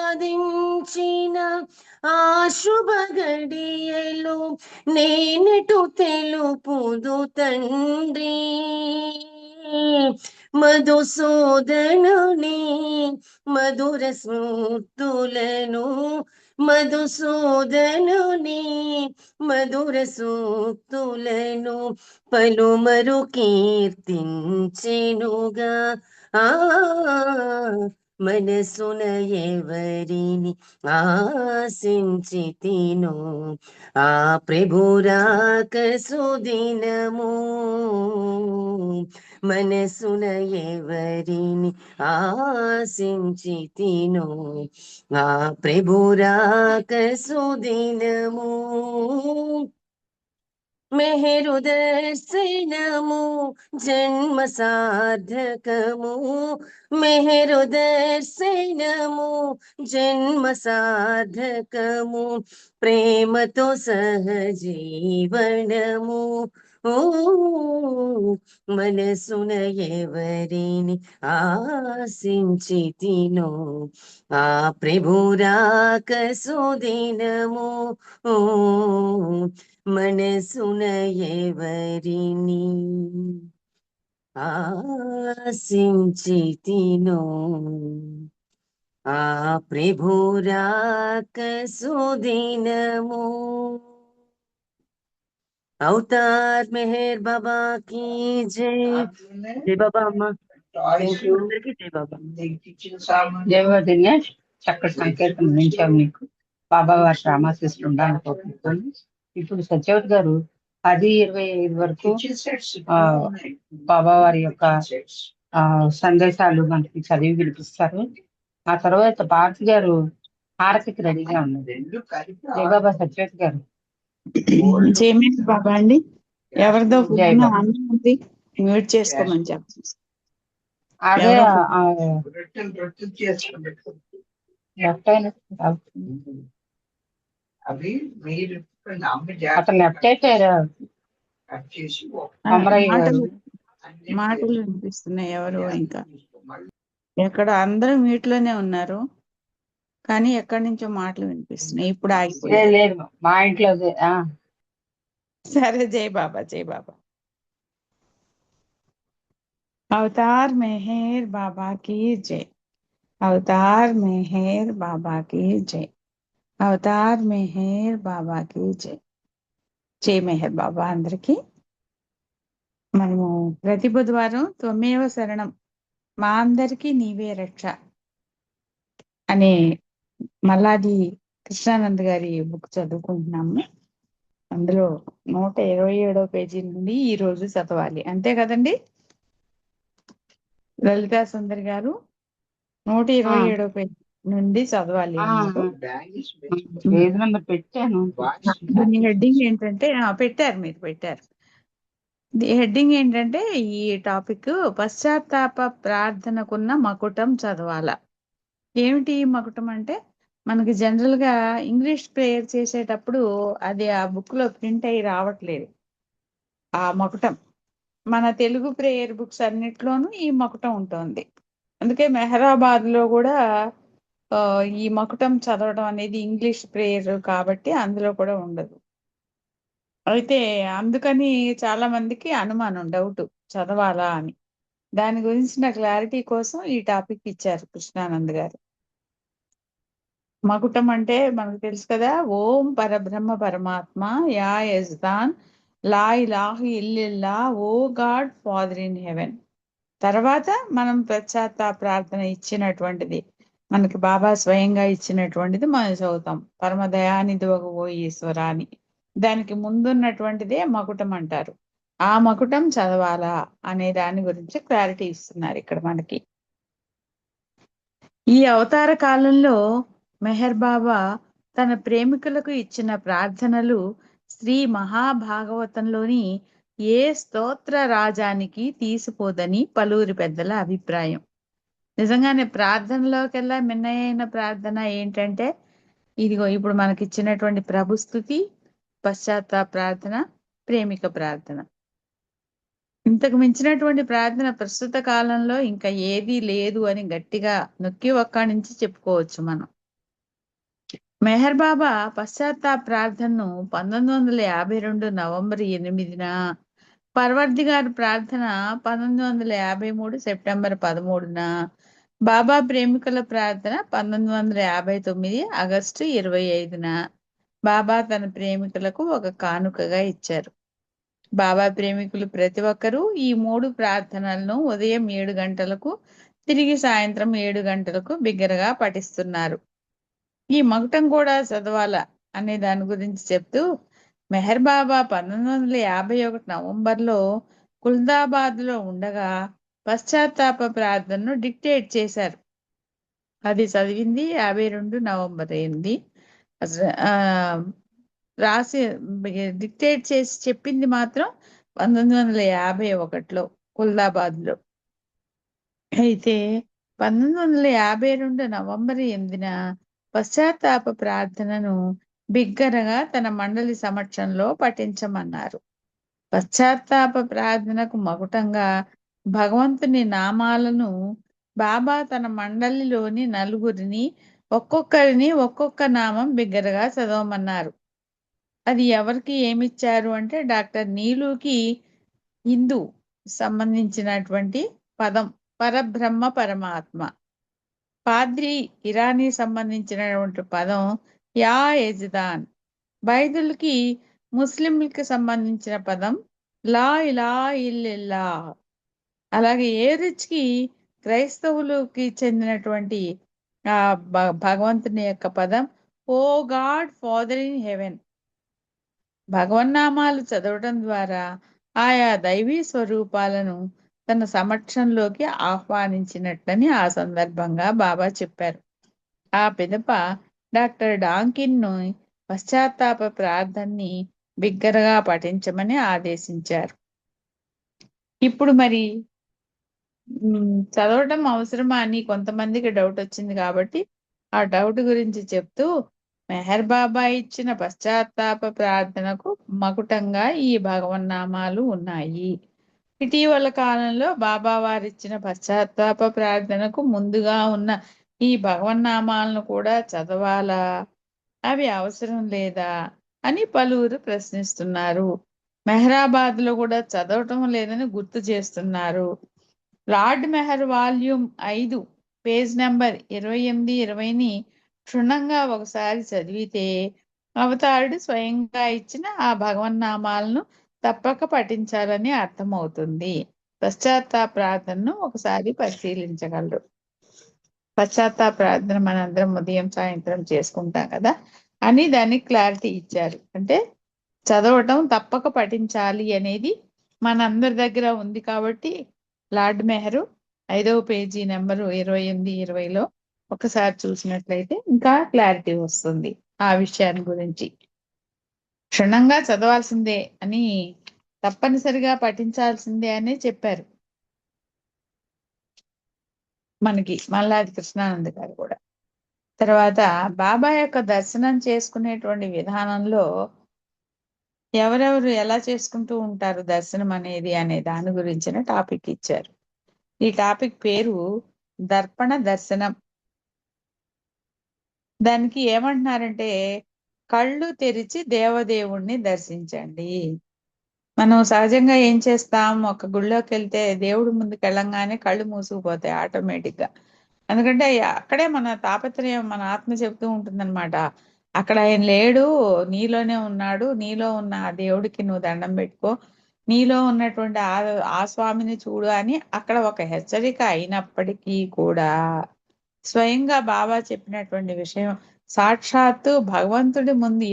ఆస్వాదించిన ఆ శుభ గడియలు నేనెటు తెలుపుదు తండ్రి మధుసూదనుని మధుర స్మృతులను మధుసూదనుని మధుర సూక్తులను పలుమరు కీర్తించెనుగా ఆ మనసున ఎవరిని ఆశించితినో ఆ ప్రభురాక సుదినము మనసున ఎవరిని ఆశించితినో ఆ ప్రభురాక సుదినము మెహరు దర్శనము జన్మ సార్థకము మెహరు దర్శనము జన్మ సార్థకము ప్రేమతో సహజీవనము ఓ మనసున ఎవరిని ఆశించితినో ఆ ప్రభురాక సుదినము ఓ మనసున ఎవరిని ఆశించితినో ఆ ప్రభురాక సుదినము అవతార్ మెహర్ బాబా की जय జై బాబా అమ్మ థ్యాంక్ యూ అందరికి జై బాబా జయవ దినేష్ చక్కటి సంకేతం అందించాం నీకు బాబా వారి రామాశిస్సులు ఉండాలని కోరుకుంటున్నాను. ఇప్పుడు సత్యవతి గారు 10:25 వరకు బాబా వారి యొక్క సందేశాలు మనకి చదివి వినిపిస్తారు. ఆ తర్వాత భారతి గారు హారతికి రెడీగా ఉన్నది. జయ బాబా సత్యవతి గారు. జయమేష్ బాబా అండి. ఎవరిదో జై ఫోన్ బాబా. ఆన్ ఉంది, మ్యూట్ చేసుకోమని చెప్పు. అదే ఎవరో లెఫ్ట్ అయిన అతను లెఫ్ట్ అయిపోయారు అమరయ్య గారు. మాటలు వినిపిస్తున్నాయి. ఎవరు ఇంకా ఎక్కడ అందరూ మ్యూట్ లోనే ఉన్నారు, కానీ ఎక్కడి నుంచో మాటలు వినిపిస్తున్నాయి. ఇప్పుడు లేదు ఆగిపోయింది. లేదు మా ఇంట్లో సరే, జై బాబా, జై బాబా. అవతార్ మెహర్ బాబా की जय, అవతార్ మెహర్ బాబాకి జై. అవతార్ మెహర్ బాబాకి జై. జై మెహర్ బాబా అందరికి. మనము ప్రతి బుధవారం త్వమేవ శరణం మా అందరికీ నీవే రక్ష అనే మల్లాది కృష్ణానంద్ గారి బుక్ చదువుకుంటున్నాము. అందులో 127వ పేజీ నుండి ఈ రోజు చదవాలి, అంతే కదండి లలితా సుందరి గారు? 127వ పేజీ నుండి చదవాలి అన్నారు. పేజ్ నెంబర్ పెట్టాను. దీని హెడ్డింగ్ ఏంటంటే పెట్టారు, మీరు పెట్టారు. హెడ్డింగ్ ఏంటంటే ఈ టాపిక్ పశ్చాత్తాప ప్రార్థనకున్న మకుటం చదవాల. ఏమిటి మకుటం అంటే, మనకి జనరల్ గా ఇంగ్లీష్ ప్రేయర్ చేసేటప్పుడు అది ఆ బుక్ లో ప్రింట్ అయ్యి రావట్లేదు ఆ మకుటం. మన తెలుగు ప్రేయర్ బుక్స్ అన్నిట్లోనూ ఈ మకుటం ఉంటుంది. అందుకే మెహరాబాద్ లో కూడా ఈ మకుటం చదవడం అనేది ఇంగ్లీష్ ప్రేయర్ కాబట్టి అందులో కూడా ఉండదు. అయితే అందుకని చాలా మందికి అనుమానం, డౌట్ చదవాలా అని. దాని గురించిన క్లారిటీ కోసం ఈ టాపిక్ ఇచ్చారు కృష్ణానంద్ గారు. మకుటం అంటే మనకు తెలుసు కదా, ఓం పరబ్రహ్మ పరమాత్మ యా యజ్దాన్ లా ఇలాహ ఇల్లిల్లా O God Father in heaven. తర్వాత మనం పశ్చాత్తాప ప్రార్థన ఇచ్చినటువంటిది, మనకి బాబా స్వయంగా ఇచ్చినటువంటిది మనం చదువుతాం, పరమ దయానిధి ఒక ఓ ఈశ్వరా అని. దానికి ముందున్నటువంటిదే మకుటం అంటారు. ఆ మకుటం చదవాలా అనే దాని గురించి క్లారిటీ ఇస్తున్నారు ఇక్కడ మనకి. ఈ అవతార కాలంలో మెహర్ బాబా తన ప్రేమికులకు ఇచ్చిన ప్రార్థనలు శ్రీ మహాభాగవతంలోని ఏ స్తోత్ర రాజానికి తీసిపోదని పలువురి పెద్దల అభిప్రాయం. నిజంగానే ప్రార్థనలోకెల్లా మిన్నయైన ప్రార్థన ఏంటంటే ఇదిగో ఇప్పుడు మనకి ఇచ్చినటువంటి ప్రభుస్తుతి, పశ్చాత్తాప ప్రార్థన, ప్రేమిక ప్రార్థన. ఇంతకు మించినటువంటి ప్రార్థన ప్రస్తుత కాలంలో ఇంకా ఏదీ లేదు అని గట్టిగా నొక్కి ఒక్క నుంచి చెప్పుకోవచ్చు మనం. మెహర్ బాబా పశ్చాత్తాప ప్రార్థనను 1952 నవంబర్ 8న, పర్వర్దిగారి ప్రార్థన 1953 సెప్టెంబర్ 13న, బాబా ప్రేమికుల ప్రార్థన 1959 ఆగస్టు 25న బాబా తన ప్రేమికులకు ఒక కానుకగా ఇచ్చారు. బాబా ప్రేమికులు ప్రతి ఒక్కరూ ఈ 3 ప్రార్థనలను ఉదయం 7 గంటలకు తిరిగి సాయంత్రం 7 గంటలకు బిగ్గరగా పఠిస్తున్నారు. ఈ మకుటం కూడా చదవాల అనే దాని గురించి చెప్తూ మెహర్ బాబా 1951 నవంబర్లో కుల్దాబాద్ లో ఉండగా పశ్చాత్తాప ప్రార్థనను డిక్టేట్ చేశారు. అది చదివింది 52 నవంబర్ 8. రాసి డిక్టేట్ చేసి చెప్పింది మాత్రం 1951లో కుల్దాబాద్ లో. అయితే 1952 నవంబర్ 8న పశ్చాత్తాప ప్రార్థనను బిగ్గరగా తన మండలి సమక్షంలో పఠించమన్నారు. పశ్చాత్తాప ప్రార్థనకు మకుటంగా భగవంతుని నామాలను బాబా తన మండలిలోని నలుగురిని ఒక్కొక్కరిని ఒక్కొక్క నామం బిగ్గరగా చదవమన్నారు. అది ఎవరికి ఏమిచ్చారు అంటే, డాక్టర్ నీలుకి హిందూ సంబంధించినటువంటి పదం పరబ్రహ్మ పరమాత్మ, పాద్రి ఇరానీ సంబంధించినటువంటి పదం యా యజ్దాన్, బైదుల్కి ముస్లింలకి సంబంధించిన పదం లా ఇలాహ ఇల్లిల్లా, అలాగే ఏరిచ్కి క్రైస్తవులకి చెందినటువంటి భగవంతుని యొక్క పదం ఓ గాడ్ ఫాదర్ ఇన్ హెవెన్. భగవన్నామాలు చదవటం ద్వారా ఆయా దైవీ స్వరూపాలను తన సమక్షంలోకి ఆహ్వానించినట్లని ఆ సందర్భంగా బాబా చెప్పారు. ఆ పిదప డాక్టర్ డాంకిన్ ను పశ్చాత్తాప ప్రార్థనని బిగ్గరగా పఠించమని ఆదేశించారు. ఇప్పుడు మరి చదవటం అవసరమా అని కొంతమందికి డౌట్ వచ్చింది కాబట్టి ఆ డౌట్ గురించి చెప్తూ, మెహర్ బాబా ఇచ్చిన పశ్చాత్తాప ప్రార్థనకు మకుటంగా ఈ భగవన్నామాలు ఉన్నాయి. ఇటీవల కాలంలో బాబా వారిచ్చిన పశ్చాత్తాప ప్రార్థనకు ముందుగా ఉన్న ఈ భగవన్నామాలను కూడా చదవాలా, అవి అవసరం లేదా అని పలువురు ప్రశ్నిస్తున్నారు. మెహరాబాద్ లో కూడా చదవటం లేదని గుర్తు చేస్తున్నారు. Lord Meher volume 5 page number 28, 20ని క్షుణ్ణంగా ఒకసారి చదివితే అవతారుడు స్వయంగా ఇచ్చిన ఆ భగవన్నామాలను తప్పక పఠించాలని అర్థమవుతుంది. పశ్చాత్తాప ప్రార్థనను ఒకసారి పరిశీలించగలరు. పశ్చాత్తాప ప్రార్థన మనందరం ఉదయం సాయంత్రం చేసుకుంటాం కదా అని దానికి క్లారిటీ ఇచ్చారు. అంటే చదవటం తప్పక పఠించాలి అనేది మనందరి దగ్గర ఉంది కాబట్టి లార్డ్ మెహరు 5వ పేజీ నెంబరు 28, 20లో ఒకసారి చూసినట్లయితే ఇంకా క్లారిటీ వస్తుంది ఆ విషయాన్ని గురించి. క్షుణ్ణంగా చదవాల్సిందే అని, తప్పనిసరిగా పఠించాల్సిందే అని చెప్పారు మనకి మల్లాది కృష్ణానంద గారు కూడా. తర్వాత బాబా యొక్క దర్శనం చేసుకునేటువంటి విధానంలో ఎవరెవరు ఎలా చేసుకుంటూ ఉంటారు దర్శనం అనేది అనే దాని గురించిన టాపిక్ ఇచ్చారు. ఈ టాపిక్ పేరు దర్పణ దర్శనం. దానికి ఏమంటున్నారంటే కళ్ళు తెరిచి దేవదేవుణ్ణి దర్శించండి. మనం సహజంగా ఏం చేస్తాం, ఒక గుళ్ళోకి వెళ్తే దేవుడి ముందుకు వెళ్ళంగానే కళ్ళు మూసుకుపోతాయి ఆటోమేటిక్ గా. ఎందుకంటే అక్కడే మన తాపత్రయం, మన ఆత్మ చెప్తూ ఉంటుందన్నమాట, అక్కడ ఆయన లేడు, నీలోనే ఉన్నాడు, నీలో ఉన్న ఆ దేవుడికి నువ్వు దండం పెట్టుకో, నీలో ఉన్నటువంటి ఆ స్వామిని చూడు అని అక్కడ ఒక హెచ్చరిక అయినప్పటికీ కూడా స్వయంగా బాబా చెప్పినటువంటి విషయం, సాక్షాత్తు భగవంతుడి ముందు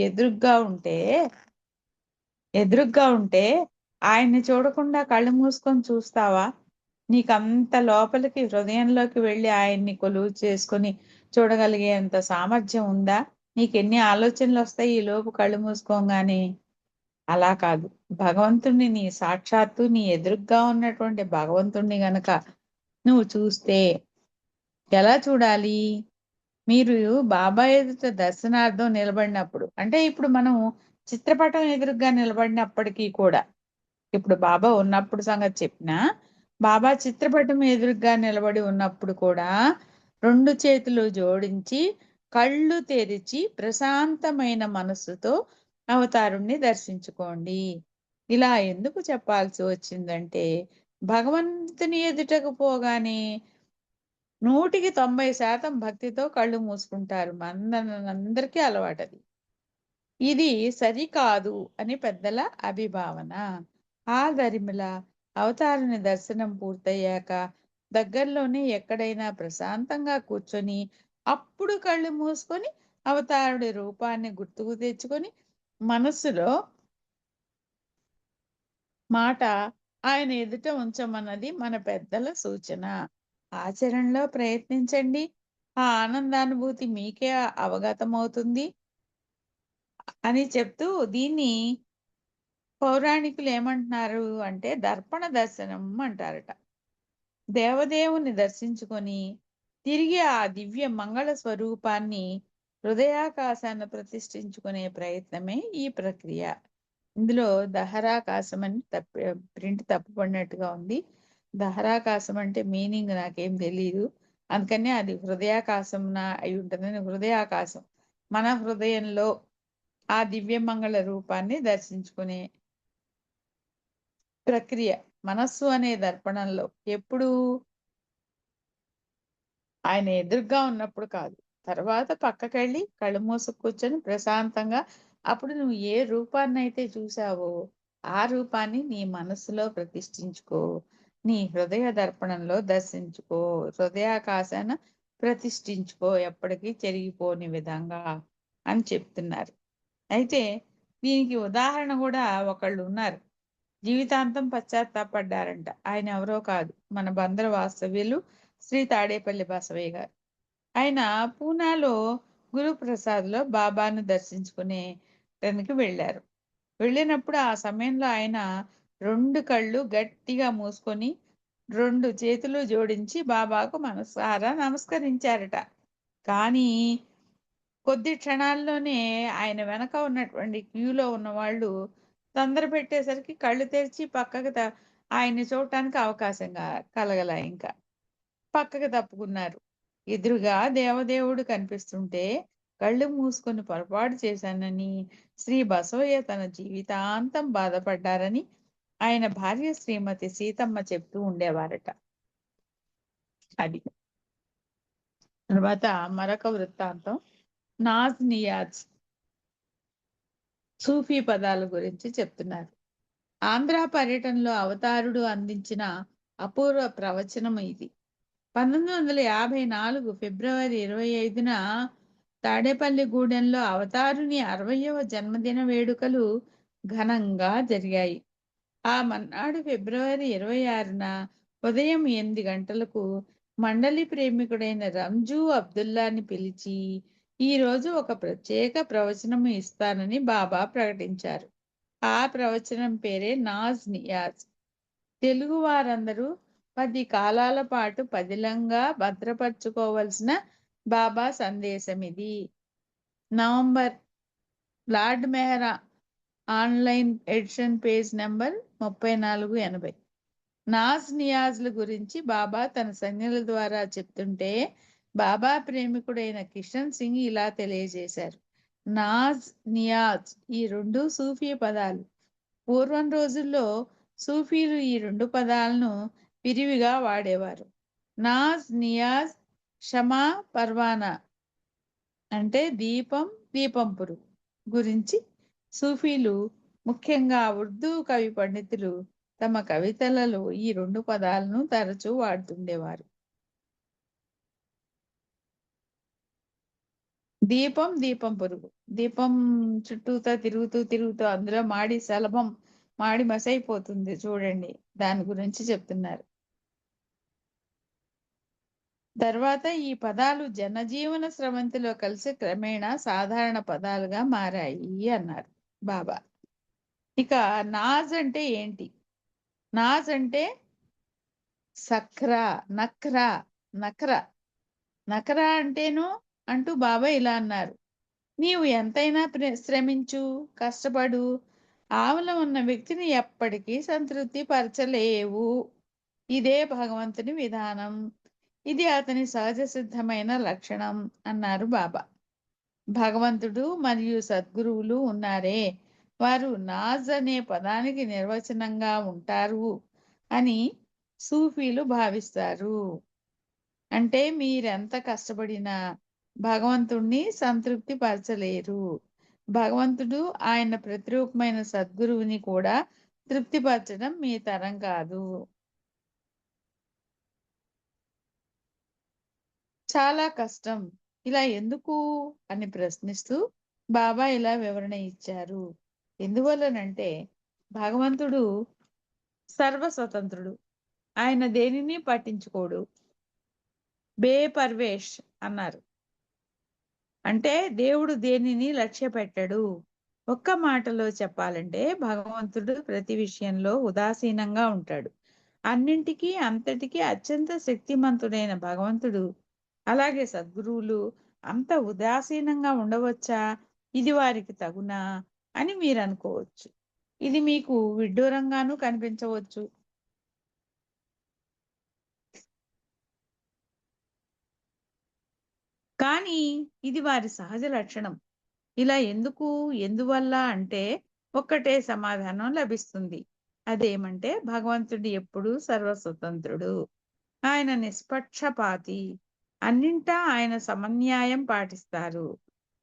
ఎదురుగ్గా ఉంటే ఆయన్ని చూడకుండా కళ్ళు మూసుకొని చూస్తావా? నీకంత లోపలికి హృదయంలోకి వెళ్ళి ఆయన్ని కొలువు చేసుకొని చూడగలిగేంత సామర్థ్యం ఉందా? నీకెన్ని ఆలోచనలు వస్తాయి ఈ లోపు కళ్ళు మూసుకోగానే? అలా కాదు. భగవంతుణ్ణి, నీ సాక్షాత్తు నీ ఎదురుగ్గా ఉన్నటువంటి భగవంతుణ్ణి గనక నువ్వు చూస్తే ఎలా చూడాలి? మీరు బాబా ఎదుట దర్శనార్థం నిలబడినప్పుడు, అంటే ఇప్పుడు మనం చిత్రపటం ఎదురుగ్గా నిలబడినప్పటికీ కూడా, ఇప్పుడు బాబా ఉన్నప్పుడు సంగతి చెప్పినా, బాబా చిత్రపటం ఎదురుగ్గా నిలబడి ఉన్నప్పుడు కూడా 2 చేతులు జోడించి కళ్ళు తెరిచి ప్రశాంతమైన మనస్సుతో అవతారుణ్ణి దర్శించుకోండి. ఇలా ఎందుకు చెప్పాల్సి వచ్చిందంటే, భగవంతుని ఎదుటకు పోగానే 100% భక్తితో కళ్ళు మూసుకుంటారు. అందరికీ అలవాటది. ఇది సరికాదు అని పెద్దల అభిభావన. ఆ దరిమిల అవతారుని దర్శనం పూర్తయ్యాక దగ్గరలోనే ఎక్కడైనా ప్రశాంతంగా కూర్చొని అప్పుడు కళ్ళు మూసుకొని అవతారుడి రూపాన్ని గుర్తుకు తెచ్చుకొని మనస్సులో మాట ఆయన ఎదుట ఉంచమన్నది మన పెద్దల సూచన. ఆచరణలో ప్రయత్నించండి, ఆ ఆనందానుభూతి మీకే అవగతమవుతుంది అని చెప్తూ దీన్ని పౌరాణికులు ఏమంటున్నారు అంటే దర్పణ దర్శనం అంటారట. దేవదేవుని దర్శించుకొని తిరిగి ఆ దివ్య మంగళ స్వరూపాన్ని హృదయాకాశాన్ని ప్రతిష్ఠించుకునే ప్రయత్నమే ఈ ప్రక్రియ. ఇందులో దహరాకాశం అని ప్రింట్ తప్పుపడినట్టుగా ఉంది. దహరాకాశం అంటే మీనింగ్ నాకేం తెలియదు, అందుకనే అది హృదయాకాశం అయి ఉంటుందని. హృదయాకాశం మన హృదయంలో ఆ దివ్యమంగళ రూపాన్ని దర్శించుకునే ప్రక్రియ మనస్సు అనే దర్పణంలో. ఎప్పుడు? ఆయన ఎదురుగా ఉన్నప్పుడు కాదు, తర్వాత పక్కకెళ్ళి కళ్ళు మూసుకు కూర్చొని ప్రశాంతంగా అప్పుడు నువ్వు ఏ రూపాన్ని అయితే చూసావో ఆ రూపాన్ని నీ మనస్సులో ప్రతిష్ఠించుకో, నీ హృదయ దర్పణంలో దర్శించుకో, హృదయాకాశాన ప్రతిష్ఠించుకో, ఎప్పటికీ చెరిగిపోని విధంగా అని చెప్తున్నారు. అయితే దీనికి ఉదాహరణ కూడా ఒకళ్ళు ఉన్నారు, జీవితాంతం పశ్చాత్తాపడ్డారంట. ఆయన ఎవరో కాదు, మన బందర వాస్తవ్యులు శ్రీ తాడేపల్లి బసవయ్య గారు. ఆయన పూనాలో గురుప్రసాద్లో బాబాను దర్శించుకునేటానికి వెళ్ళారు. వెళ్ళినప్పుడు ఆ సమయంలో ఆయన 2 కళ్ళు గట్టిగా మూసుకొని 2 చేతులు జోడించి బాబాకు మనసారా నమస్కరించారట. కానీ కొద్ది క్షణాల్లోనే ఆయన వెనక ఉన్నటువంటి క్యూలో ఉన్న వాళ్ళు తొందర పెట్టేసరికి కళ్ళు తెరిచి పక్కకు ఆయన్ని చూడటానికి అవకాశం కలగల. ఇంకా పక్కకు తప్పుకున్నారు. ఎదురుగా దేవదేవుడు కనిపిస్తుంటే కళ్ళు మూసుకొని పొరపాటు చేశానని శ్రీ బసవయ్య తన జీవితాంతం బాధపడ్డారని ఆయన భార్య శ్రీమతి సీతమ్మ చెప్తూ ఉండేవారట. అది తర్వాత మరొక వృత్తాంతం నాజ్ నియాజ్ సూఫీ పదాల గురించి చెప్తున్నారు. ఆంధ్ర పర్యటనలో అవతారుడు అందించిన అపూర్వ ప్రవచనం ఇది. 1954 ఫిబ్రవరి 25న తాడేపల్లిగూడెంలో అవతారుని 60వ జన్మదిన వేడుకలు ఘనంగా జరిగాయి. ఆ మన్నాడు ఫిబ్రవరి 26న ఉదయం 8 గంటలకు మండలి ప్రేమికుడైన రంజూ అబ్దుల్లాని పిలిచి ఈ రోజు ఒక ప్రత్యేక ప్రవచనం ఇస్తానని బాబా ప్రకటించారు. ఆ ప్రవచనం పేరే నాజ్ నియాజ్. తెలుగు వారందరూ 10 కాలాల పాటు పదిలంగా భద్రపరచుకోవలసిన బాబా సందేశం ఇది. November Lord Mehera online edition page number 3480. నాజ్ నియాజ్ల గురించి బాబా తన సంజ్ఞల ద్వారా చెప్తుంటే బాబా ప్రేమికుడైన కిషన్ సింగ్ ఇలా తెలియజేశారు. నాజ్ నియాజ్ ఈ రెండు సూఫీ పదాలు. పూర్వం రోజుల్లో సూఫీలు ఈ రెండు పదాలను విరివిగా వాడేవారు. నాజ్ నియాజ్ షమా పర్వానా అంటే దీపం దీపం పురుగు గురించి సూఫీలు ముఖ్యంగా ఉర్దూ కవి పండితులు తమ కవితలలో ఈ రెండు పదాలను తరచూ వాడుతుండేవారు. దీపం దీపం పురుగు. దీపం చుట్టూతా తిరుగుతూ అందులో మాడి శలభం మాడి మసైపోతుంది చూడండి, దాని గురించి చెప్తున్నారు. తర్వాత ఈ పదాలు జనజీవన స్రవంతిలో కలిసి క్రమేణా సాధారణ పదాలుగా మారాయి అన్నారు బాబా. ఇక నాజ్ అంటే ఏంటి? నాజ్ అంటే సక్రా, నక్రా, నక్ర. నక్రా అంటేను అంటూ బాబా ఇలా అన్నారు, నీవు ఎంతైనా శ్రమించు, కష్టపడు, ఆవల ఉన్న వ్యక్తిని ఎప్పటికీ సంతృప్తి పరచలేవు. ఇదే భగవంతుని విధానం, ఇది అతని సహజ సిద్ధమైన లక్షణం అన్నారు బాబా. భగవంతుడు మరియు సద్గురువులు ఉన్నారే, వారు నాజ్ అనే పదానికి నిర్వచనంగా ఉంటారు అని సూఫీలు భావిస్తారు. అంటే మీరెంత కష్టపడినా భగవంతుణ్ణి సంతృప్తి పరచలేరు. భగవంతుడు ఆయన ప్రతిరూపమైన సద్గురువుని కూడా తృప్తిపరచడం మీ తరం కాదు. చాలా కష్టం, ఇలా ఎందుకు అని ప్రశ్నిస్తూ బాబా ఇలా వివరణ ఇచ్చారు. ఎందువల్లనంటే భగవంతుడు సర్వస్వతంత్రుడు, ఆయన దేనిని పట్టించుకోడు. బేపర్వేష్ అన్నారు అంటే దేవుడు దేనిని లక్ష్య పెట్టడు. ఒక్క మాటలో చెప్పాలంటే భగవంతుడు ప్రతి విషయంలో ఉదాసీనంగా ఉంటాడు. అన్నింటికీ అంతటికీ అత్యంత శక్తిమంతుడైన భగవంతుడు అలాగే సద్గురువులు అంత ఉదాసీనంగా ఉండవచ్చా? ఇది వారికి తగునా అని మీరు అనుకోవచ్చు. ఇది మీకు విడ్డూరంగానూ కనిపించవచ్చు. కానీ ఇది వారి సహజ లక్షణం. ఇలా ఎందుకు, ఎందువల్ల అంటే ఒక్కటే సమాధానం లభిస్తుంది. అదేమంటే భగవంతుడు ఎప్పుడూ సర్వస్వతంత్రుడు, ఆయన నిష్పక్షపాతి, అన్నింటా ఆయన సమన్యాయం పాటిస్తారు.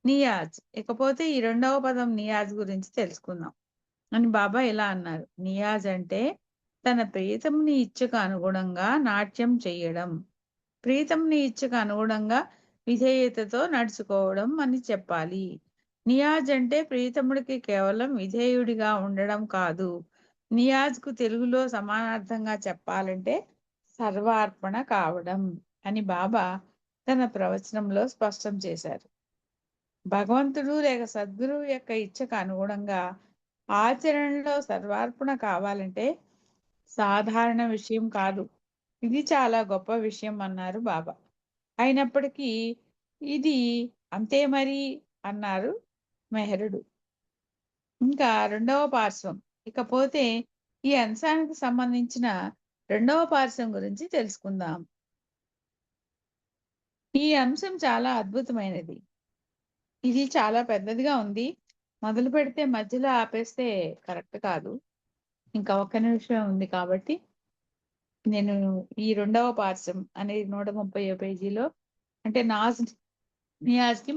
నియాజ్. ఇకపోతే ఈ రెండవ పదం నియాజ్ గురించి తెలుసుకుందాం అని బాబా ఇలా అన్నారు. నియాజ్ అంటే తన ప్రీతంని ఇచ్చకు అనుగుణంగా నాట్యం చేయడం, ప్రీతంని ఇచ్చకు అనుగుణంగా విధేయతతో నడుచుకోవడం అని చెప్పాలి. నియాజ్ అంటే ప్రీతముడికి కేవలం విధేయుడిగా ఉండడం కాదు. నియాజ్కు తెలుగులో సమానార్థంగా చెప్పాలంటే సర్వార్పణ కావడం అని బాబా తన ప్రవచనంలో స్పష్టం చేశారు. భగవంతుడు లేక సద్గురువు యొక్క ఇచ్చకు అనుగుణంగా ఆచరణలో సర్వార్పణ కావాలంటే సాధారణ విషయం కాదు, ఇది చాలా గొప్ప విషయం అన్నారు బాబా. అయినప్పటికీ ఇది అంతే మరి అన్నారు మెహరుడు. ఇంకా రెండవ పార్శ్వం. ఇకపోతే ఈ అంశానికి సంబంధించిన రెండవ పార్శ్వం గురించి తెలుసుకుందాం. ఈ అంశం చాలా అద్భుతమైనది. ఇది చాలా పెద్దదిగా ఉంది. మొదలు పెడితే మధ్యలో ఆపేస్తే కరెక్ట్ కాదు. ఇంకా ఒక్క నిమిషం ఉంది కాబట్టి నేను ఈ రెండవ పార్శ్వం అనేది 130వ పేజీలో అంటే నియాజ్కి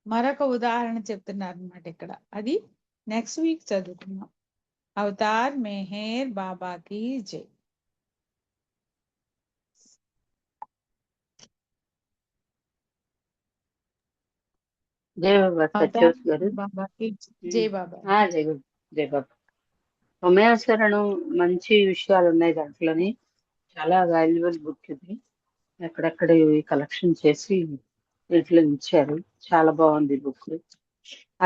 మరొక ఉదాహరణ చెప్తున్నారు అనమాట ఇక్కడ. అది నెక్స్ట్ వీక్ చదువుకున్నాం. అవతార్ మెహర్ బాబాకి జై. జై బాబా అవతార్ సత్యవతి గారు. బాబాకి జై బాబా. జై బాబా. జై బాబా. ఉమయాశరణం మంచి విషయాలు ఉన్నాయి దాంట్లోని. చాలా వాల్యుబుల్ బుక్ ఇది. ఎక్కడెక్కడ కలెక్షన్ చేసి దీంట్లో ఇచ్చారు. చాలా బాగుంది బుక్.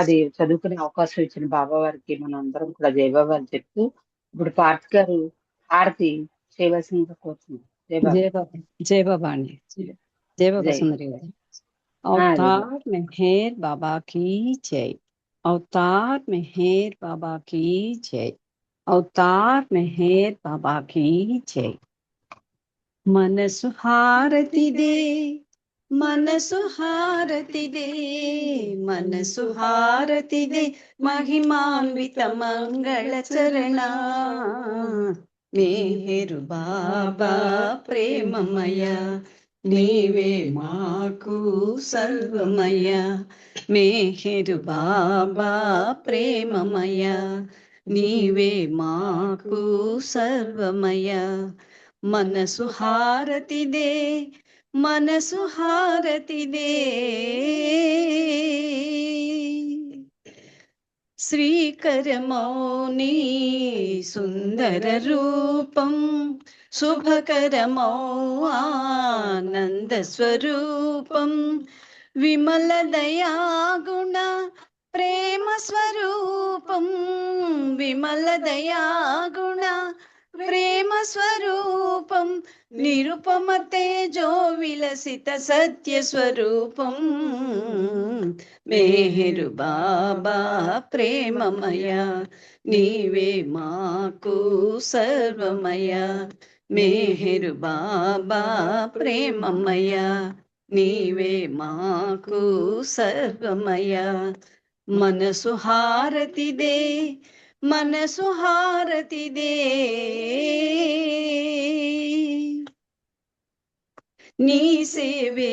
అది చదువుకునే అవకాశం ఇచ్చిన బాబా వారికి మనం అందరం కూడా జై బాబా అని చెప్తూ ఇప్పుడు పార్త్ గారు హారతి చేయవలసిందిగా కోరుతున్నాం. జై బాబా. జై బాబా. జై బాబా అండి. జై బాబా జై సుందరి గారు. జై अवतार मेहर बाबा की जय. अवतार मेहर बाबा की जय. अवतार मेहर बाबा की जय. मनसु हारतिदे मनसु हारतिदे मनसु हारतिदे महिमान्वित मंगल चरणा मेहरु बाबा प्रेममय నీవే మాకు సర్వమయ. మేహరు బాబా ప్రేమమయ నీవే మాకు సర్వమయ. మనసు హారతిదే మనసు హారతిదే శ్రీకరమౌని సుందర రూపం శుభకరమౌ ఆనంద స్వరూపం విమల దయాగుణ ప్రేమ స్వరూపం విమల దయాగుణ ప్రేమ స్వరూపం నిరుపమ తేజో విలసిత సత్య స్వరూపం మేహరు బాబా ప్రేమమయ నీవే మాకు సర్వమయ. మేహరు బాబా ప్రేమమయ నీవే మాకు సర్వమయ. మనసు హారతిదే మనసు హారతిదే నీ సేవే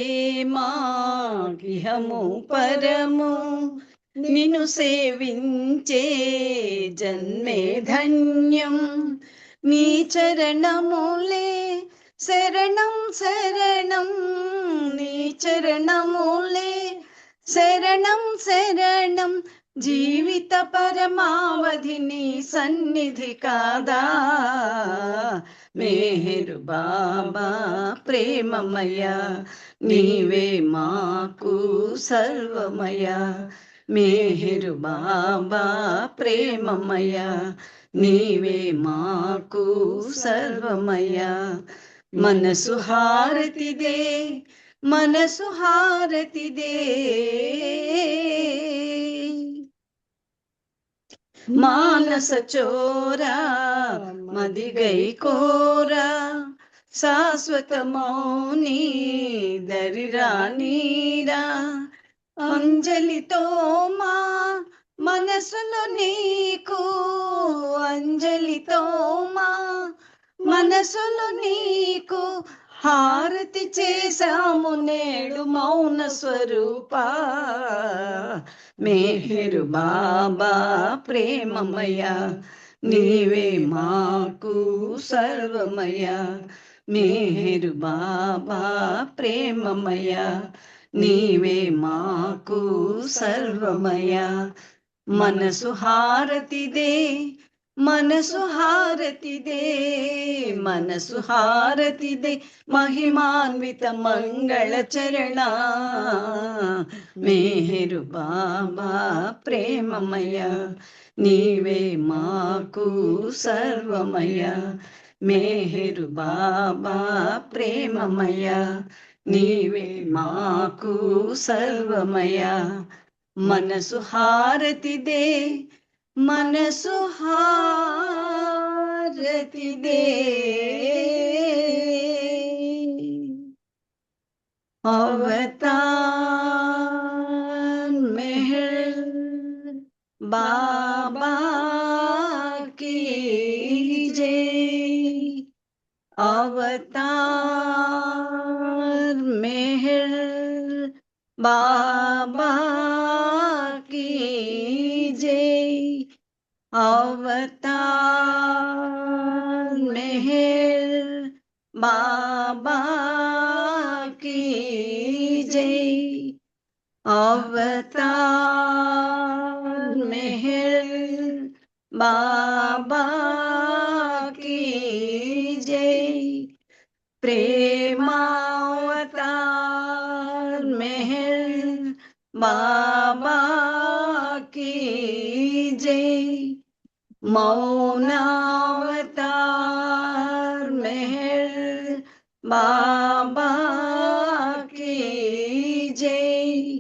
మాగిహము పరము నిన్ను సేవించే జన్మే ధన్యం. నీ చరణములే శరణం శరణం నీ చరణములే శరణం శరణం జీవిత పరమావధి నీ సన్నిధి కాదా. మేహరు బాబా ప్రేమమయ నీవే మాకు సర్వమయ. మేహరు బాబా ప్రేమమయ నీవే మాకు సర్వమయ. మనసు హారతిదే మనసు హారతిదే మానస చోరా మదిగై కోరా శాశ్వత మౌని దరిరా నీరా. అంజలితో మా మనసులో నీకు అంజలితో మా మనసులో నీకు హారతి చేశాము నేడు మౌన స్వరూప. మేహరు బాబా ప్రేమమయ నీవే మాకు సర్వమయ. మేహరు బాబా ప్రేమమయ నీవే మాకు సర్వమయ. మనసు హారతిదే మనసు హారతిదే మనసు హారతిదే మహిమాన్విత మంగళ చరణ. మేహరు బాబా ప్రేమమయ నీవే మాకు సర్వమయ. మేహరు బాబా ప్రేమమయ నీవే మాకు సర్వమయ. మనసు హారతిదే మనసు హారతిదే అవతార్ మెహర్ బాబా की जय. अवतार मेहर बाबा की जय। अवतार मेहर बाबा की जय। अवतार मेहर बाबा की जय। प्रेमावतार मेहर बाबा की जय। मौनावतार मेहर बाबा की जय।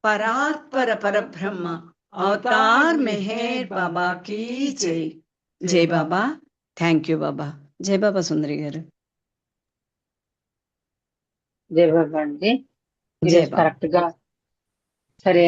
परात्पर परब्रह्म अवतार मेहर बाबा की जय। जय बाबा। థ్యాంక్ యూ బాబా. జై బాబా సుందరి గారు. జయ బాబా అండి. జై ఈరోజు బాబా. కరెక్ట్ గా సరే